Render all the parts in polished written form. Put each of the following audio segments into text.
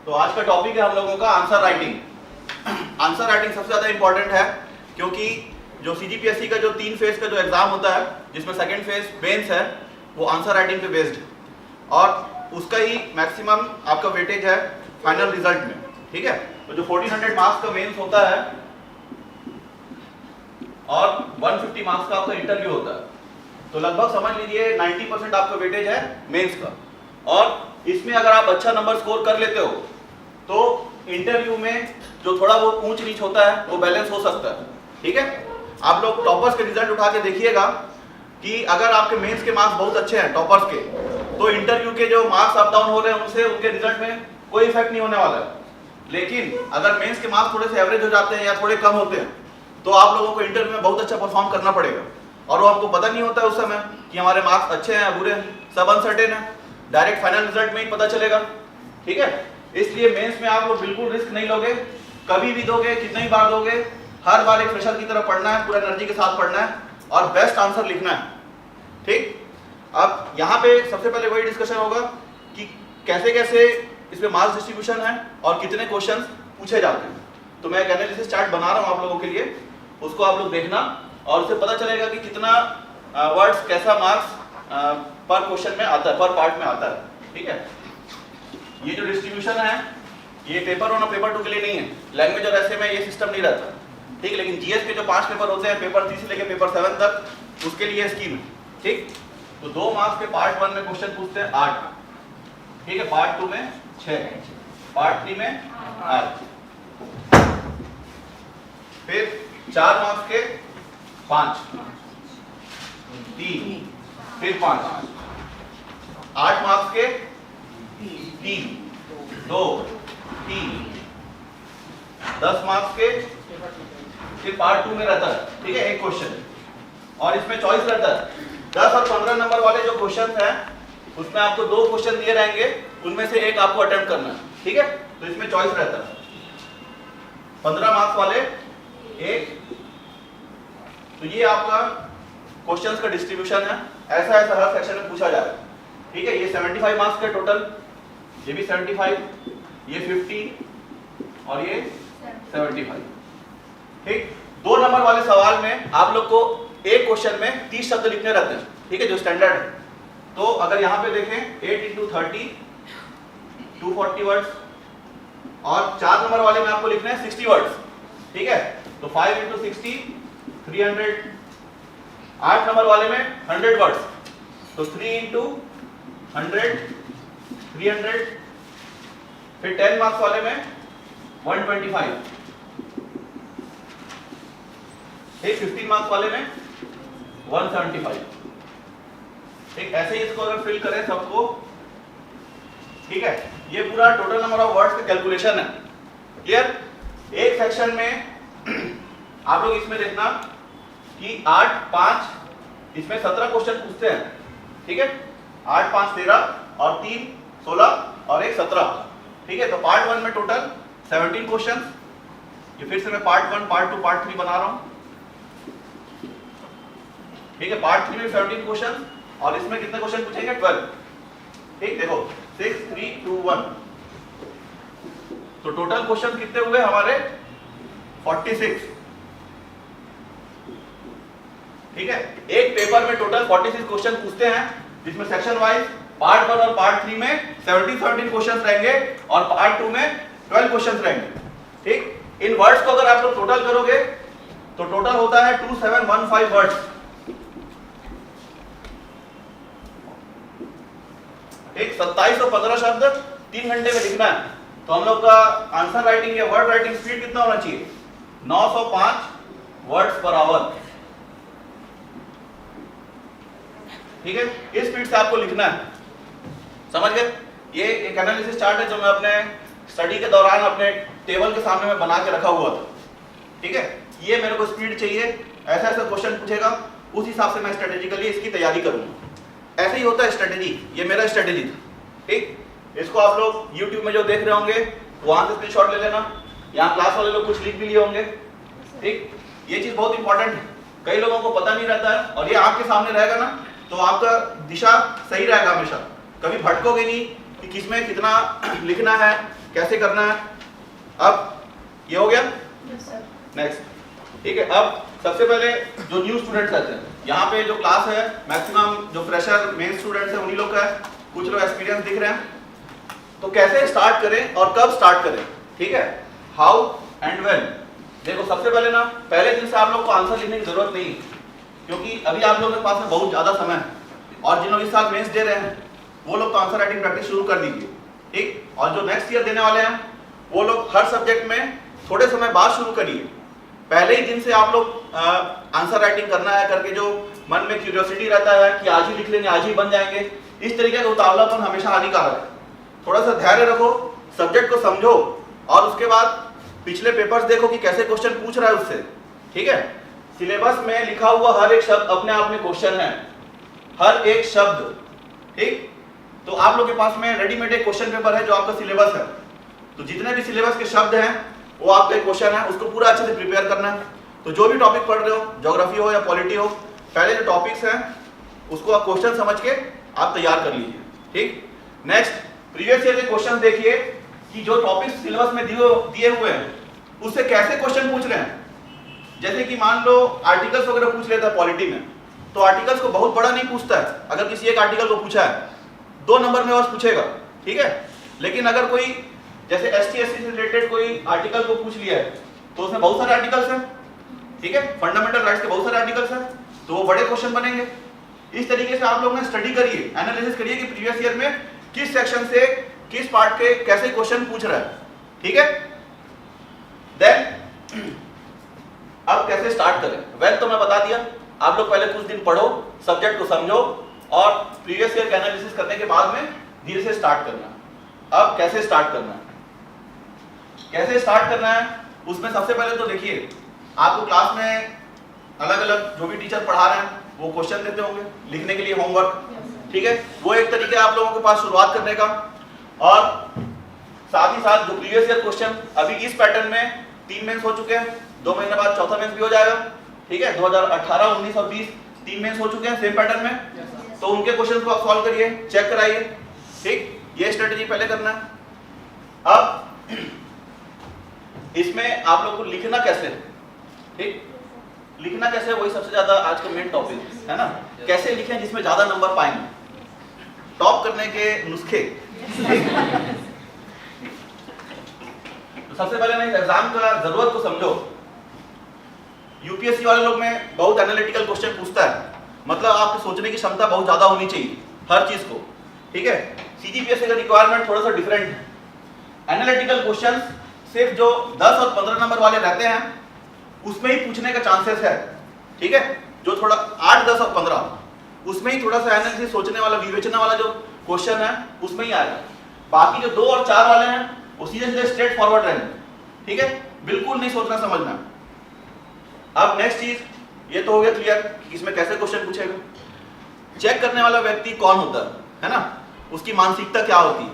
तो आज का टॉपिक है हम लोगों का आंसर राइटिंग। आंसर राइटिंग सबसे ज़्यादा इंपॉर्टेंट है क्योंकि जो सीजीपीएससी का जो 3 फेज का जो एग्जाम होता है जिसमें सेकंड फेज मेंस है वो आंसर राइटिंग पे बेस्ड है और उसका ही मैक्सिमम आपका वेटेज है फाइनल रिजल्ट में। ठीक है, तो जो 1400 मार्क्स का मेंस होता है और 150 मार्क्स का आपका इंटरव्यू होता है, तो लगभग समझ लीजिए 90% आपका वेटेज है मेंस का। और इसमें अगर आप अच्छा नंबर स्कोर कर लेते हो तो इंटरव्यू में जो थोड़ा बहुत ऊंच नीच होता है वो बैलेंस हो सकता है। ठीक है, आप लोग टॉपर्स के रिजल्ट उठा के देखिएगा कि अगर आपके मेंस के मार्क्स बहुत अच्छे हैं टॉपर्स के, तो इंटरव्यू के जो मार्क्स अप डाउन हो रहे हैं उनसे उनके रिजल्ट में कोई इफेक्ट नहीं होने वाला है। लेकिन अगर मेंस के मार्क्स थोड़े से एवरेज हो जाते हैं या थोड़े कम होते हैं तो आप लोगों को इंटरव्यू में बहुत अच्छा परफॉर्म करना पड़ेगा और वो आपको पता नहीं होता है उस समय कि हमारे मार्क्स अच्छे हैं या बुरे हैं, सब अनसर्टेन है। डायरेक्ट फाइनल रिजल्ट में ही पता चलेगा। ठीक है, इसलिए मेंस में आप लोग बिल्कुल रिस्क नहीं लोगे, कभी भी दोगे, कितनी ही बार दोगे, हर बार एक फ्रेशर की तरह पढ़ना है, पूरा एनर्जी के साथ पढ़ना है और बेस्ट आंसर लिखना है। ठीक, अब यहाँ पे सबसे पहले वही डिस्कशन होगा कि कैसे कैसे इसमें मार्क्स डिस्ट्रीब्यूशन है और कितने क्वेश्चन पूछे जाते हैं। तो मैं एक एनालिसिस चार्ट बना रहा हूँ आप लोगों के लिए, उसको आप लोग देखना और उससे पता चलेगा कि कितना वर्ड्स कैसा मार्क्स पर क्वेश्चन में आता है, पर पार्ट में आता है। ठीक है, ये जो डिस्ट्रीब्यूशन है ये पेपर 1 और पेपर 2 के लिए नहीं है, लैंग्वेज और ऐसे में ये सिस्टम नहीं रहता। ठीक है, लेकिन जीएस के जो 5 पेपर होते हैं पेपर 3 से लेकर पेपर 7 तक उसके लिए स्कीम है। ठीक, तो 2 मार्क्स के पार्ट 1 में क्वेश्चन पूछते हैं 8। ठीक है, पार्ट 2 में 6, पार्ट 3 में 8, फिर 4 मार्क्स के 5, 3, फिर 5, 8 मार्क्स के 3, 2, 3, 10 मार्क्स के फिर पार्ट 2 में रहता है। ठीक है, एक क्वेश्चन और इसमें चॉइस रहता है। 10 और 15 नंबर वाले जो क्वेश्चन हैं उसमें आपको 2 क्वेश्चन दिए रहेंगे, उनमें से एक आपको अटेम्प्ट करना है। ठीक है, तो इसमें चॉइस रहता है। 15 मार्क्स वाले एक, तो ये आपका क्वेश्चंस का डिस्ट्रीब्यूशन है। ऐसा ऐसा हर सेक्शन में पूछा जाएगा। ठीक है, ये 75 मार्क्स का टोटल, ये भी 75, ये 50 और ये 75। ठीक, 2 नंबर वाले सवाल में आप लोग को एक क्वेश्चन में 30 शब्द लिखने रहते हैं। ठीक है, जो स्टैंडर्ड है। तो अगर यहाँ पे देखें 8 × 30 240 वर्ड्स और 4 नंबर वाले में आपको लिखना है 60 वर्ड्स। ठीक है, तो 5 × 60 300। 8 नंबर वाले में 100 वर्ड्स, तो 3 × 100 300। फिर 10 मार्क्स वाले में 125। ठीक, 15 मार्क्स वाले में 175। ठीक, ऐसे ही इसको अगर फिल करें सबको, ठीक है, ये पूरा टोटल नंबर ऑफ वर्ड्स का कैलकुलेशन है। क्लियर? एक सेक्शन में आप लोग इसमें देखना कि 8, 5 इसमें 17 क्वेश्चन पूछते हैं। ठीक है, 8, 5 13 और 3 16 और 1 17। ठीक है, तो पार्ट 1 में टोटल 17 क्वेश्चन। ये फिर से मैं पार्ट 1, पार्ट 2, पार्ट 3 बना रहा हूं। ठीक है, पार्ट 3 में 17 क्वेश्चन और इसमें कितने क्वेश्चन पूछेंगे 12। ठीक, देखो 6 3 2 1, तो टोटल क्वेश्चन कितने हुए हमारे 46। ठीक है, एक पेपर में टोटल 46 क्वेश्चन पूछते हैं जिसमें सेक्शन वाइज पार्ट 1 और पार्ट 3 में 17 क्वेश्चंस रहेंगे और पार्ट 2 में 12 क्वेश्चंस रहेंगे। ठीक, इन वर्ड्स को अगर आप लोग टोटल करोगे तो टोटल होता है 2715 वर्ड्स। एक 2715 शब्द 3 घंटे में लिखना है। तो हम लोग का आंसर राइटिंग या वर्ड राइटिंग स्पीड कितना होना चाहिए 905 वर्ड्स पर आवर। ठीक है, इस स्पीड से आपको लिखना है। समझ गए? ये एक एनालिसिस चार्ट है जो मैं अपने स्टडी के दौरान अपने टेबल के सामने में बना के रखा हुआ था। ठीक है, ये मेरे को स्पीड चाहिए, ऐसा ऐसा क्वेश्चन पूछेगा, उस हिसाब से मैं स्ट्रेटेजिकली इसकी तैयारी करूंगा। ऐसे ही होता है स्ट्रेटेजी, ये मेरा स्ट्रेटेजी था। ठीक, इसको आप लोग YouTube में जो देख रहे होंगे वहां से स्क्रीनशॉट ले लेना, यहाँ क्लास वाले लोग कुछ लिख भी लिए होंगे। ठीक, ये चीज बहुत इंपॉर्टेंट है, कई लोगों को पता नहीं रहता है और ये आपके सामने रहेगा ना तो आपका दिशा सही रहेगा हमेशा, कभी भटकोगे नहीं कि किसमें कितना लिखना है, कैसे करना है। अब ये हो गया, नेक्स्ट, ठीक है। अब सबसे पहले जो न्यू स्टूडेंट्स आते हैं, यहाँ पे जो क्लास है मैक्सिमम जो फ्रेशर मेन स्टूडेंट्स हैं उन्हीं लोग का है, कुछ लोग एक्सपीरियंस दिख रहे हैं। तो कैसे स्टार्ट करें और कब स्टार्ट करें, ठीक है, हाउ एंड व्हेन। देखो सबसे पहले ना, पहले दिन से आप लोग को आंसर लिखने की जरूरत नहीं, क्योंकि अभी आप लोगों के पास में बहुत ज्यादा समय है, और जिन लोग इस साल मेंस दे रहे हैं वो लोग तो आंसर राइटिंग प्रैक्टिस शुरू कर दीजिए, ठीक। और जो नेक्स्ट ईयर देने वाले हैं वो लोग हर सब्जेक्ट में थोड़े समय बाद शुरू करिए। पहले ही दिन से आप लोग आंसर राइटिंग करना है करके जो मन में क्यूरियोसिटी रहता है कि आज ही लिख लेंगे, आज ही बन जाएंगे, इस तरीके का उतावलापन हमेशा हानिकारक है। थोड़ा सा धैर्य रखो, सब्जेक्ट को समझो, और उसके बाद पिछले पेपर्स देखो कि कैसे क्वेश्चन पूछ रहा है उससे, ठीक है। सिलेबस में लिखा हुआ हर एक शब्द अपने आप में क्वेश्चन है, हर एक शब्द, ठीक। तो आप लोग के पास में रेडीमेड एक क्वेश्चन पेपर है जो आपका सिलेबस है, तो जितने भी सिलेबस के शब्द हैं वो आपका क्वेश्चन है, उसको पूरा अच्छे से प्रिपेयर करना है। तो जो भी टॉपिक पढ़ रहे हो, ज्योग्राफी हो या पॉलिटी हो, पहले जो टॉपिक्स हैं उसको आप क्वेश्चन समझ के आप तैयार कर लीजिए, ठीक। नेक्स्ट, प्रीवियस ईयर के क्वेश्चन देखिए कि जो टॉपिक्स सिलेबस में दिए हुए हैं उससे कैसे क्वेश्चन पूछ रहे हैं। जैसे कि मान लो आर्टिकल्स वगैरह पूछ लेता है पॉलिटी में, तो आर्टिकल्स को बहुत बड़ा नहीं पूछता है, अगर किसी एक आर्टिकल को पूछा है 2 नंबर में बस पूछेगा, ठीक है। लेकिन अगर कोई जैसे ST/SC से रिलेटेड कोई आर्टिकल को पूछ लिया है तो उसमें बहुत सारे आर्टिकल्स हैं, ठीक है, फंडामेंटल राइट्स के बहुत सारे आर्टिकल्स हैं, तो वो बड़े क्वेश्चन बनेंगे। इस तरीके से आप लोग ने स्टडी करिए, एनालिसिस करिए कि प्रीवियस ईयर में किस सेक्शन से किस पार्ट के कैसे क्वेश्चन पूछ रहा है, ठीक है। देन अब कैसे स्टार्ट करें, वेल तो मैं बता दिया, आप लोग पहले कुछ दिन पढ़ो, सब्जेक्ट को समझो, और प्रीवियस ईयर का एनालिसिस करने के बाद में धीरे से स्टार्ट करना। अब कैसे स्टार्ट करना है, कैसे स्टार्ट करना है, उसमें सबसे पहले तो देखिए आपको क्लास में अलग अलग जो भी टीचर पढ़ा रहे हैं वो क्वेश्चन देते होंगे लिखने के लिए, होमवर्क, ठीक है, वो एक तरीके आप लोगों के पास शुरुआत करने का। और साथ ही साथ जो प्रीवियस ईयर क्वेश्चन अभी इस पैटर्न में 3 मेंस हो चुके हैं, 2 महीने बाद चौथा मेंस भी हो जाएगा, ठीक है। 2018, 19 और 20 3 मेंस हो चुके हैं सेम पैटर्न में, तो उनके क्वेश्चन को आप सॉल्व करिए, चेक कराइए, ठीक। ये स्ट्रेटेजी पहले करना है। अब इसमें आप लोग को लिखना कैसे है, ठीक, लिखना कैसे है वही सबसे ज्यादा आज का मेन टॉपिक है ना। कैसे लिखें जिसमें ज्यादा नंबर पाएंगे, टॉप करने के नुस्खे। तो सबसे पहले ना इस एग्जाम का जरूरत को समझो। यूपीएससी वाले लोग में बहुत एनालिटिकल क्वेश्चन पूछता है, मतलब आपकी सोचने की क्षमता बहुत ज्यादा होनी चाहिए हर चीज को, ठीक है। सीजीपीएससी का रिक्वायरमेंट थोड़ा सा डिफरेंट है। एनालिटिकल क्वेश्चंस सिर्फ जो 10 और 15 नंबर वाले रहते हैं उसमें ही पूछने का चांसेस है, ठीक है। जो थोड़ा 8, 10 और 15 उसमें ही थोड़ा सा एनालिसिस, सोचने वाला, विवेचना वाला जो क्वेश्चन है उसमें ही आएगा। बाकी जो 2 और 4 वाले हैं वो सीधे सीधे स्ट्रेट फॉरवर्ड रहेंगे, ठीक है, बिल्कुल नहीं सोचना समझना। अब नेक्स्ट चीज, ये तो हो गया क्लियर कि इसमें कैसे क्वेश्चन पूछेगा। चेक करने वाला व्यक्ति कौन होता है ना, उसकी मानसिकता क्या होती है,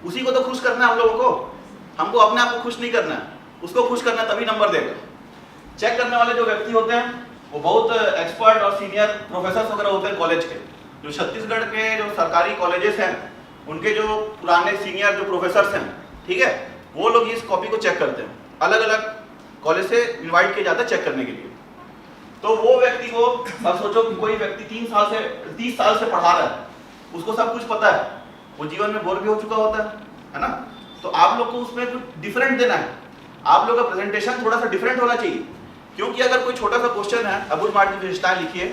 उसी को तो खुश करना है हम लोगों को, हमको अपने आप को खुश नहीं करना है, उसको खुश करना है, तभी नंबर देगा। चेक करने वाले जो व्यक्ति होते हैं वो बहुत एक्सपर्ट और सीनियर प्रोफेसर वगैरह होते हैं कॉलेज के। जो छत्तीसगढ़ के जो सरकारी कॉलेजेस हैं उनके जो पुराने सीनियर जो प्रोफेसर हैं, ठीक है, वो लोग इस कॉपी को चेक करते हैं, अलग अलग कॉलेज से इन्वाइट किया जाता है चेक करने के लिए। तो वो व्यक्ति को, अब सोचो कि कोई व्यक्ति 30 साल से पढ़ा रहा है, उसको सब कुछ पता है, वो जीवन में बोर भी हो चुका होता है ना। तो आप लोग को उसमें कुछ डिफरेंट देना है, आप लोग का प्रेजेंटेशन थोड़ा सा डिफरेंट होना चाहिए। क्योंकि अगर कोई छोटा सा क्वेश्चन है, अबुल मार्ट की विशेषताएं लिखिए,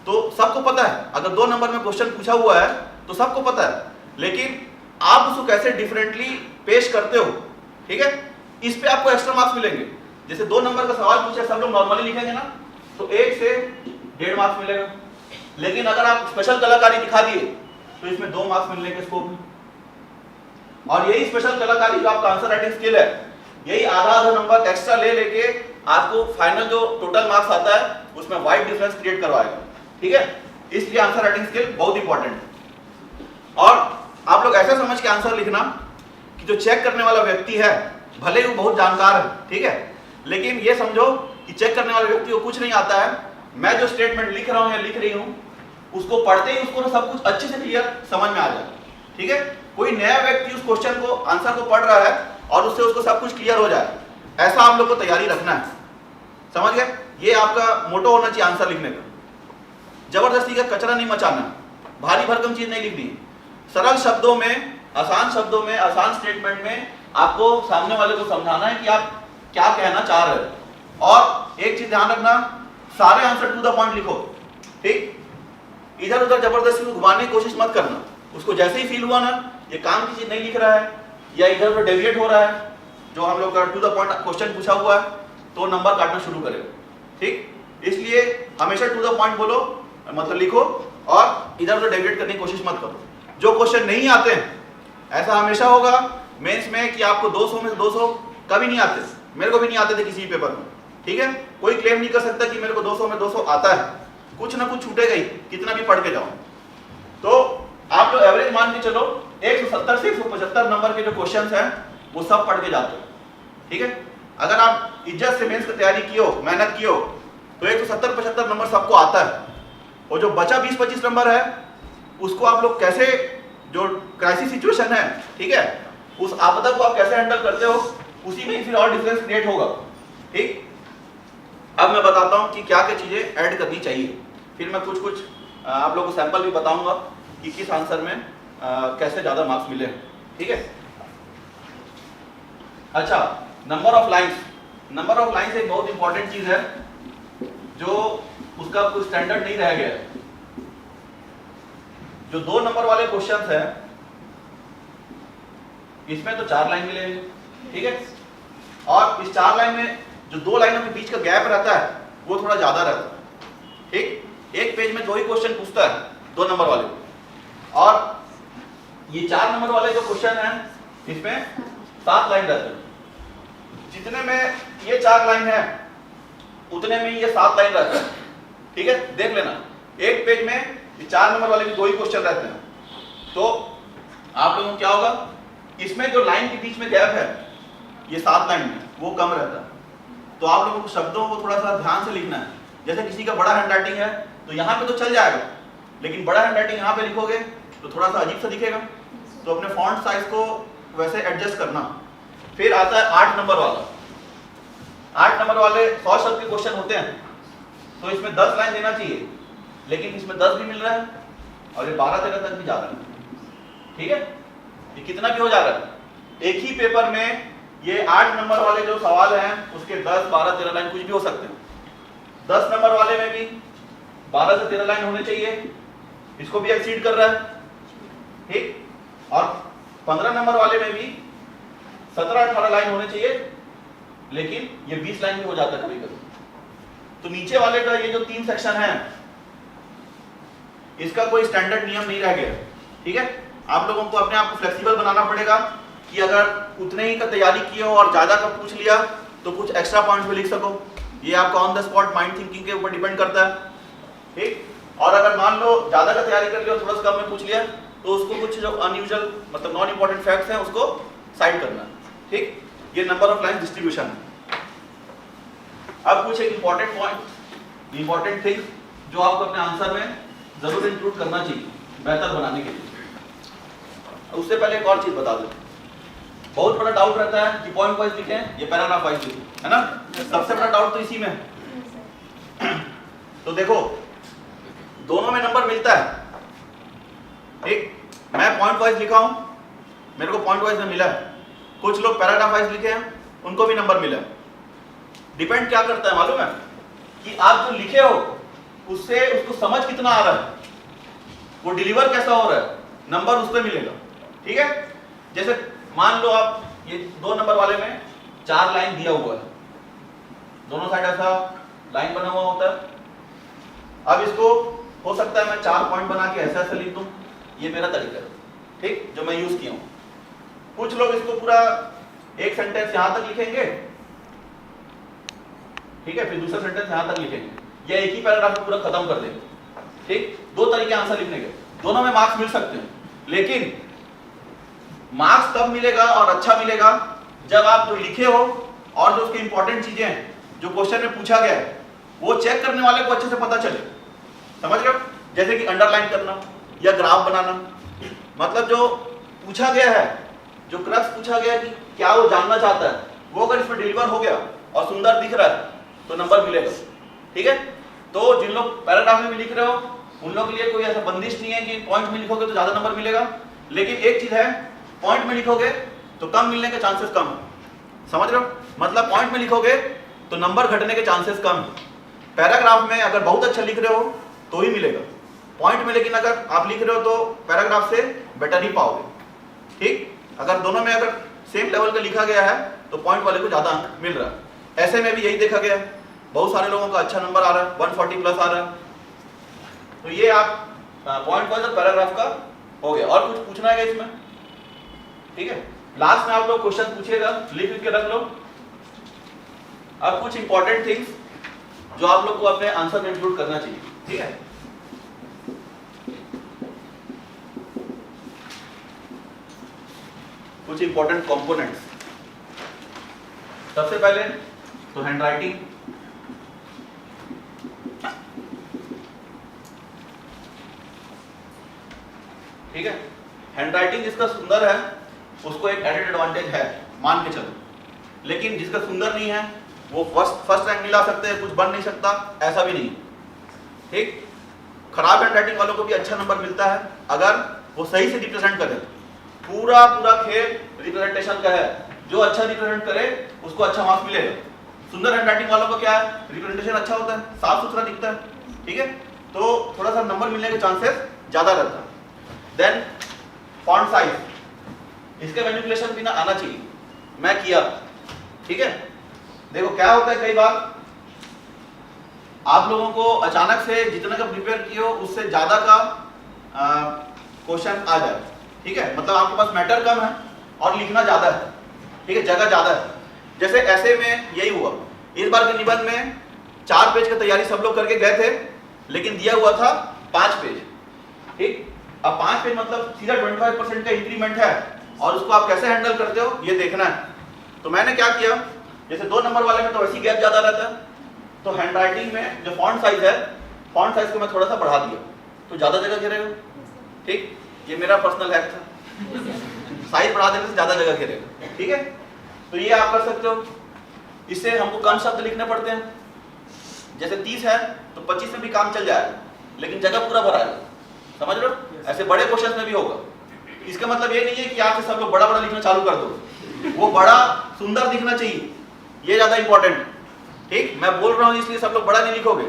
तो सबको पता है, अगर 2 नंबर में क्वेश्चन पूछा हुआ है तो सबको पता है, लेकिन आप उसको कैसे डिफरेंटली पेश करते हो, ठीक है, इस पे आपको एक्स्ट्रा मार्क्स मिलेंगे। जैसे 2 नंबर का सवाल पूछा, सब लोग नॉर्मली लिखेंगे ना, तो 1 से 1.5 मार्क्स मिलेगा। लेकिन अगर आप स्पेशल कलाकारी दिखा दिए तो इसमें 2 मार्क्स मिलने के स्कोप है। और यही स्पेशल कलाकारी जो आपका आंसर राइटिंग स्किल है, यही आधा नंबर एक्स्ट्रा ले लेके आपको फाइनल जो टोटल मार्क्स आता है उसमें वाइड डिफरेंस क्रिएट करवाएगा, ठीक है। इसलिए आंसर राइटिंग स्किल बहुत इंपॉर्टेंट है। और आप लोग ऐसा समझ के आंसर लिखना कि जो चेक करने वाला व्यक्ति है भले ही वो बहुत जानकार है, ठीक है, लेकिन ये समझो कि चेक करने वाले व्यक्ति को कुछ नहीं आता है, मैं जो स्टेटमेंट लिख रहा हूं या लिख रही हूं उसको पढ़ते ही उसको सब कुछ अच्छे से क्लियर समझ में आ जाए, ठीक है, कोई नया व्यक्ति उस क्वेश्चन को आंसर को पढ़ रहा है और उससे उसको सब कुछ क्लियर हो जाए, ऐसा आप लोग को तैयारी रखना है। समझ गए? ये आपका मोटो होना चाहिए आंसर लिखने का। जबरदस्ती का कचरा नहीं मचाना, भारी भरकम चीज नहीं लिखनी, सरल शब्दों में, आसान शब्दों में, आसान स्टेटमेंट में आपको सामने वाले को समझाना है कि आप क्या कहना चाह रहे हो। और एक चीज ध्यान रखना, सारे आंसर टू द पॉइंट लिखो, ठीक? इधर उधर जबरदस्ती को घुमाने की कोशिश मत करना। उसको जैसे ही फील हुआ ना ये काम की चीज नहीं लिख रहा है या इधर उधर डेविएट हो रहा है, जो हम लोग का टू द पॉइंट क्वेश्चन पूछा हुआ है, तो नंबर काटना शुरू करेगा, ठीक? इसलिए हमेशा टू द पॉइंट बोलो, मतलब लिखो, और इधर उधर डेविएट करने की कोशिश मत करो। जो क्वेश्चन नहीं आते हैं, ऐसा हमेशा होगा मेंस में कि आपको 200 में से 200 कभी नहीं आते, मेरे को भी नहीं आते थे किसी पेपर में, ठीक है? कोई क्लेम नहीं कर सकता कि मेरे को 200 में 200 आता है, कुछ ना कुछ छूटेगा ही, कितना भी पढ़ के जाओ। तो आप लोग एवरेज मान के चलो 170 से 175 नंबर के जो क्वेश्चंस हैं वो सब पढ़ के जाते हो, ठीक है? अगर आप इज्जत से मेंस की तैयारी कियो, मेहनत कियो, तो 170-75 नंबर सबको आता है। और जो बचा 20-25 नंबर है उसको आप लोग कैसे, जो क्राइसिस सिचुएशन है, ठीक है, उस आपदा को आप कैसे हैंडल करते हो, उसी में फिर और डिफरेंस क्रिएट होगा, ठीक? अब मैं बताता हूं कि क्या क्या चीजें ऐड करनी चाहिए, फिर मैं कुछ कुछ आप लोगों को सैंपल भी बताऊंगा कि किस आंसर में कैसे ज्यादा मार्क्स मिले, ठीक है? अच्छा, number of lines. Number of lines एक बहुत इंपॉर्टेंट चीज है जो उसका कोई स्टैंडर्ड नहीं रह गया है। जो 2 नंबर वाले क्वेश्चंस हैं इसमें तो 4 लाइन मिलेंगे, ठीक है? और इस 4 लाइन में जो 2 लाइनों के बीच का गैप रहता है वो थोड़ा ज्यादा रहता है, ठीक? एक पेज में 2 ही क्वेश्चन पूछता है 2 नंबर वाले, और ये 4 नंबर वाले जो क्वेश्चन हैं इसमें 7 लाइन रहते हैं। जितने में ये 4 लाइन है उतने में ये 7 लाइन रहता है, ठीक है? देख लेना, एक पेज में ये 4 नंबर वाले भी 2 ही क्वेश्चन रहते हैं, तो आप लोगों को क्या होगा, इसमें जो लाइन के बीच में गैप है ये 7 लाइन में वो कम रहता है। तो आप लोगों को शब्दों को थोड़ा सा ध्यान से लिखना है। जैसे किसी का बड़ा हैंड राइटिंग है तो यहाँ पे तो चल जाएगा, लेकिन बड़ा हैंड राइटिंग यहाँ पे लिखोगे तो थोड़ा सा अजीब सा दिखेगा, तो अपने फॉन्ट साइज को वैसे एडजस्ट करना। फिर आता है 8 नंबर वाला। 8 नंबर वाले 100 शब्द के क्वेश्चन होते हैं, तो इसमें 10 लाइन देना चाहिए, लेकिन इसमें 10 भी मिल रहा है और ये 12-13 तक भी जा रहा है, ठीक है? ये कितना भी हो जा रहा है। एक ही पेपर में ये 8 नंबर वाले जो सवाल हैं उसके 10, 12, 13 लाइन कुछ भी हो सकते हैं। 10 नंबर वाले में भी 12 से 13 लाइन होने चाहिए, इसको भी एक्सीड कर रहा है, ठीक? और 15 नंबर वाले में भी 17-18 लाइन होने चाहिए, लेकिन ये 20 लाइन भी हो जाता है कभी कभी। तो नीचे वाले का ये जो 3 सेक्शन है इसका कोई स्टैंडर्ड नियम नहीं रह गया, ठीक है? आप लोगों को अपने आप को फ्लेक्सिबल बनाना पड़ेगा कि अगर उतने ही का तैयारी किए हो और ज्यादा का पूछ लिया तो कुछ एक्स्ट्रा पॉइंट्स भी लिख सको। ये आपका on the spot mind thinking के ऊपर डिपेंड करता है, ठीक? और अगर मान लो ज्यादा का तैयारी कर लिया और थोड़ा सा कम में पूछ लिया तो उसको कुछ जो अनयूजुअल मतलब नॉन इंपॉर्टेंट फैक्ट्स हैं उसको साइड करना, ठीक? ये नंबर ऑफ लाइन डिस्ट्रीब्यूशन है। अब कुछ एक इंपॉर्टेंट पॉइंट, इंपॉर्टेंट थिंग जो आपको अपने आंसर में जरूर इंक्लूड करना चाहिए बेहतर बनाने के लिए। उससे पहले एक और चीज बता दूं, बहुत बड़ा डाउट रहता है कि पॉइंट वाइज लिखें या पैराग्राफ वाइज लिखें, है ना? सबसे बड़ा डाउट तो इसी में है। तो देखो दोनों में नंबर मिलता है, ठीक? मैं पॉइंट वाइज लिखा हूं, मेरे को पॉइंट वाइज में मिला है। कुछ लोग पैराग्राफ वाइज लिखे हैं, उनको भी नंबर मिला है। डिपेंड क्या करता है मालूम है कि आप जो लिखे हो उससे उसको समझ कितना आ रहा है, वो डिलीवर कैसा हो रहा है, नंबर उस पर मिलेगा, ठीक है? जैसे मान लो आप ये 2 नंबर वाले में 4 लाइन दिया हुआ है, दोनों साइड ऐसा लाइन बना हुआ होता है। अब इसको हो सकता है मैं 4 पॉइंट बना के ऐसा ऐसा लिख दूं, ये मेरा तरीका है, ठीक? जो मैं यूज किया हूं। कुछ लोग इसको पूरा एक सेंटेंस यहां तक लिखेंगे, ठीक है, फिर दूसरा सेंटेंस यहां तक लिखेंगे, या एक ही पैराग्राफ में पूरा खत्म कर देंगे, ठीक? 2 तरीके आंसर लिखने के, दोनों में मार्क्स मिल सकते हैं, लेकिन मार्क्स तब मिलेगा और अच्छा मिलेगा जब आप जो लिखे हो और जो उसकी इंपॉर्टेंट चीजें हैं जो क्वेश्चन में पूछा गया है वो चेक करने वाले को अच्छे से पता चले। समझ रहे हो? जैसे कि अंडरलाइन करना या ग्राफ बनाना, मतलब जो पूछा गया है, जो क्रक्स पूछा गया है कि क्या वो जानना चाहता है, वो अगर इसमें डिलीवर हो गया और सुंदर दिख रहा है तो नंबर मिलेगा। ठीक है, तो जिन लोग पैराग्राफ में भी लिख रहे हो उन लोगों के लिए कोई ऐसा बंदिश नहीं है कि पॉइंट में लिखोगे तो ज्यादा नंबर मिलेगा, लेकिन एक चीज है, पॉइंट में लिखोगे तो कम मिलने के चांसेस कम है। समझ रहे हो, मतलब पॉइंट में लिखोगे तो नंबर घटने के चांसेस कम है। पैराग्राफ में अगर बहुत अच्छा लिख रहे हो तो ही मिलेगा पॉइंट में, लेकिन अगर आप लिख रहे हो तो पैराग्राफ से बेटर ही पाओगे। ठीक, अगर दोनों में अगर सेम लेवल का लिखा गया है तो पॉइंट वाले को ज्यादा अंक मिल रहा है। ऐसे में भी यही देखा गया है, बहुत सारे लोगों का अच्छा नंबर आ रहा है, 140 प्लस आ रहा है। तो ये आप पॉइंट वाइज और पैराग्राफ का हो गया। और कुछ पूछना है इसमें? ठीक है, लास्ट में आप लोग क्वेश्चन पूछिएगा, लिख के रख लो। अब कुछ इंपॉर्टेंट थिंग्स जो आप लोग को अपने आंसर में इंक्लूड करना चाहिए। ठीक है, कुछ इंपॉर्टेंट कंपोनेंट्स। सबसे पहले तो हैंड राइटिंग। ठीक है, हैंड राइटिंग जिसका सुंदर है उसको एक एडेड एडवांटेज है, मान के चलो, लेकिन जिसका सुंदर नहीं है वो फर्स्ट रैंक नहीं ला सकते, कुछ बन नहीं सकता, ऐसा भी नहीं। ठीक, खराब हैंड राइटिंग वालों को भी अच्छा नंबर मिलता है अगर वो सही से रिप्रेजेंट करे। पूरा खेल रिप्रेजेंटेशन का है, जो अच्छा रिप्रेजेंट करे उसको अच्छा मार्क्स मिलेगा। सुंदर हैंड राइटिंग वालों को क्या है, रिप्रेजेंटेशन अच्छा होता है, साफ सुथरा दिखता है। ठीक है, तो थोड़ा सा नंबर मिलने के चांसेस ज्यादा रहता है। देन फॉन्ट साइज, इसके मैनिपुलेशन भी ना आना चाहिए, मैं किया। ठीक है, देखो क्या होता है, कई बार आप लोगों को अचानक से जितना का प्रिपेयर किए हो उससे ज्यादा का क्वेश्चन आ जाए। ठीक है, मतलब आपके पास मैटर कम है और लिखना ज्यादा है। ठीक है, जगह ज्यादा है। जैसे ऐसे में यही हुआ, इस बार के निबंध में 4 पेज की तैयारी सब लोग करके गए थे, लेकिन दिया हुआ था 5 पेज। ठीक, अब 5 पेज मतलब सीधा 25% का इंक्रीमेंट है, और उसको आप कैसे हैंडल करते हो ये देखना है। तो मैंने क्या किया, जैसे 2 नंबर वाले में तो वैसी गैप ज्यादा रहता है, तो हैंड राइटिंग में जो फॉन्ट साइज है, फॉन्ट साइज को मैं थोड़ा सा बढ़ा दिया तो ज्यादा जगह घेरेगा। ठीक, ये मेरा पर्सनल हैक था, साइज बढ़ा देने से ज्यादा जगह घेरेगा। ठीक है, तो ये आप कर सकते हो। इससे हमको कम शब्द लिखने पड़ते हैं, जैसे 30 है तो 25 में भी काम चल जाएगा, लेकिन जगह पूरा भरा है। समझ रहे हो, ऐसे बड़े क्वेश्चन में भी होगा। इसका मतलब ये नहीं है कि आप सब लोग बड़ा बड़ा लिखना चालू कर दो, वो बड़ा सुंदर दिखना चाहिए, ये ज्यादा इंपॉर्टेंट है। ठीक, मैं बोल रहा हूँ इसलिए सब लोग बड़ा नहीं लिखोगे,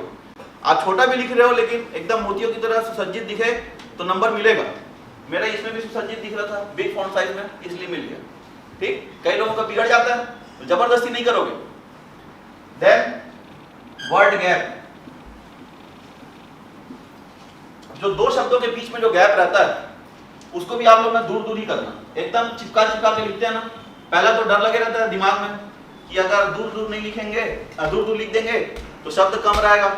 आप छोटा भी लिख रहे हो लेकिन एकदम मोतियों की तरह सुसज्जित दिखे तो नंबर मिलेगा। मेरा इसमें भी सुसज्जित दिख रहा था बिग फॉन्ट साइज में, इसलिए मिल गया। ठीक, कई लोगों का बिगड़ जाता है तो जबरदस्ती नहीं करोगे। देन वर्ड गैप, जो 2 शब्दों के बीच में जो गैप रहता है उसको भी आप लोग ना दूर ही करना। एकदम चिपका के लिखते हैं ना, पहला तो डर लगे रहता है दिमाग में कि अगर दूर नहीं लिखेंगे, दूर लिख देंगे तो शब्द कम रहेगा।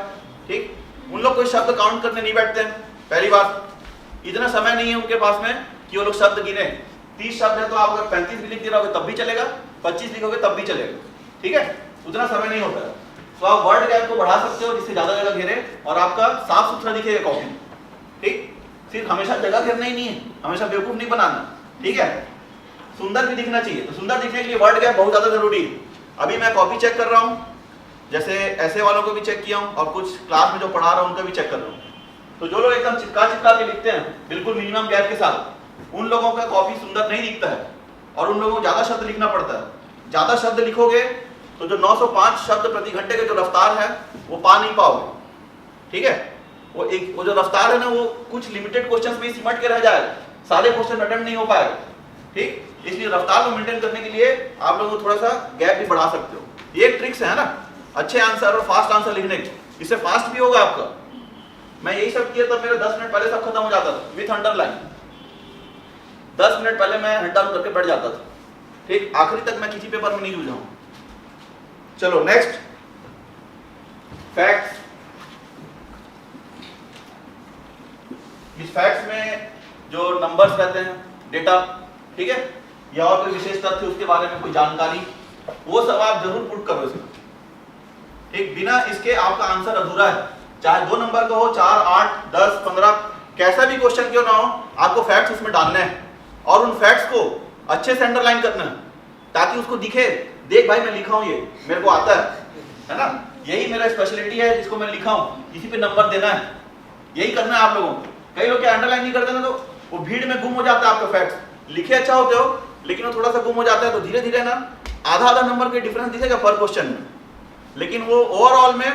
ठीक, उन लोग कोई शब्द काउंट करने नहीं बैठते हैं। पहली बात, इतना समय नहीं है उनके पास में कि वो लोग शब्द गिने। 30 शब्द है तो आप अगर 35 भी लिख दे रहोगे तब भी चलेगा, 25 लिखोगे तब भी चलेगा। ठीक है, उतना समय नहीं होता है, तो आप वर्ड गैप को बढ़ा सकते हो जिससे ज्यादा जगह घेरे और आपका साफ सुथरा दिखेगा कॉपी। ठीक, सिर्फ हमेशा जगह घेरना ही नहीं है, हमेशा बेवकूफ नहीं बनाना। ठीक है, सुंदर भी दिखना चाहिए, तो सुंदर दिखने के लिए वर्ड गैप बहुत ज्यादा जरूरी है। अभी मैं कॉपी चेक कर रहा हूँ, जैसे ऐसे वालों को भी चेक किया हूँ और कुछ क्लास में जो पढ़ा रहा हूँ उनका भी चेक कर रहा हूँ। तो जो लोग एकदम चिपका के लिखते हैं बिल्कुल मिनिमम गैप के साथ, उन लोगों का कॉपी सुंदर नहीं दिखता है और उन लोगों को ज्यादा शब्द लिखना पड़ता है। ज्यादा शब्द लिखोगे तो जो 905 शब्द प्रति घंटे का जो रफ्तार है वो पा नहीं पाओगे। ठीक है, वो जो रफ्तार है ना वो कुछ लिमिटेड क्वेश्चंस में ही सिमट के रह जाएगा, सारे क्वेश्चन अटेम्प्ट नहीं हो पाएगा। ठीक, इसलिए रफ्तार को मेंटेन करने के लिए आप लोग थोड़ा सा गैप भी बढ़ा सकते हो। ये एक ट्रिक्स है ना अच्छे आंसर और फास्ट आंसर लिखने की, इससे फास्ट भी होगा आपका। मैं यही सब किया तब मेरे 10 मिनट पहले सब खत्म हो जाता था विथ अंडरलाइन। 10 मिनट पहले मैं अंडरलाइन करके बैठ जाता था। ठीक, आखिरी तक मैं किसी पेपर में नहीं जूझा हूं। चलो नेक्स्ट, फैक्ट्स। इस फैक्ट्स में जो नंबर्स रहते हैं, डेटा, ठीक है, या और कोई विशेष तथ्य उसके बारे में कोई जानकारी, वो सब आप जरूर पुट करो इसमें। ठीक, बिना इसके आपका आंसर अधूरा है। चाहे 2 नंबर का हो, 4, 8, 10, 15, कैसा भी क्वेश्चन क्यों ना हो, आपको फैक्ट्स उसमें डालने हैं। और उन फैक्ट्स को अच्छे से अंडरलाइन करना है ताकि उसको दिखे, देख भाई मैं लिखा हूं, ये मेरे को आता है ना, यही मेरा स्पेशलिटी है जिसको मैं लिखा हूं, इसी पे नंबर देना है, यही करना है आप लोगों को। कई लोग क्या अंडरलाइन नहीं करते ना, तो वो भीड़ में गुम हो जाता है आपका फैक्ट्स, लिखे अच्छा होते हो लेकिन वो थोड़ा सा गुम हो जाता है, तो धीरे धीरे ना आधा नंबर के डिफरेंस दिखेगा पर क्वेश्चन में, लेकिन वो ओवरऑल में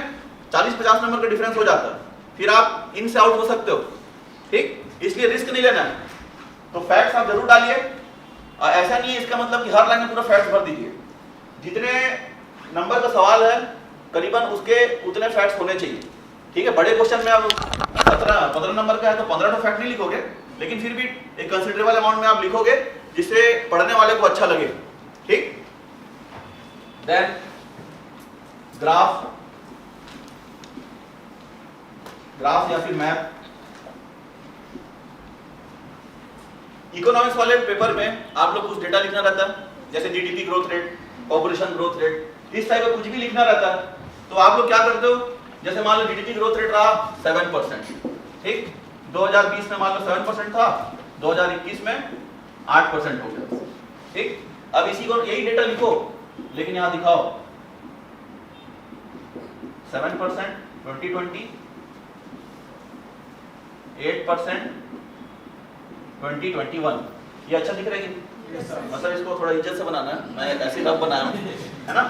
40-50 नंबर का डिफरेंस हो जाता है, फिर आप इनसे आउट हो सकते हो। ठीक, इसलिए रिस्क नहीं लेना है। तो फैक्ट्स आप जरूर डालिए, ऐसा नहीं है इसका मतलब कि हर लाइन में पूरा फैक्ट्स भर दीजिए, जितने नंबर का सवाल है करीबन उसके उतने फैक्ट्स होने चाहिए। ठीक है, बड़े क्वेश्चन में आप 15 नंबर का है तो 15 तो फैक्ट नहीं लिखोगे, लेकिन फिर भी एक कंसिडरेबल अमाउंट में आप लिखोगे जिससे पढ़ने वाले को अच्छा लगे। ठीक, देन ग्राफ या फिर मैप। इकोनॉमिक्स वाले पेपर में आप लोग कुछ डेटा लिखना रहता है, जैसे GDP growth rate, population growth rate, इस टाइप का कुछ भी लिखना रहता है। तो आप लोग क्या करते हो, जैसे मान लो जीडीपी ग्रोथ रेट रहा 7%, ठीक, 2020 में मान लो 7% था, 2021 में 8% हो गया। ठीक, अब इसी को यही डेटा लिखो, लेकिन यहां दिखाओ 7% 2020, 8% 2021, ये अच्छा दिख रहा है कि मतलब इसको थोड़ा इज्जत से बनाना है, मैं ऐसे रफ बनाया हूं, है ना,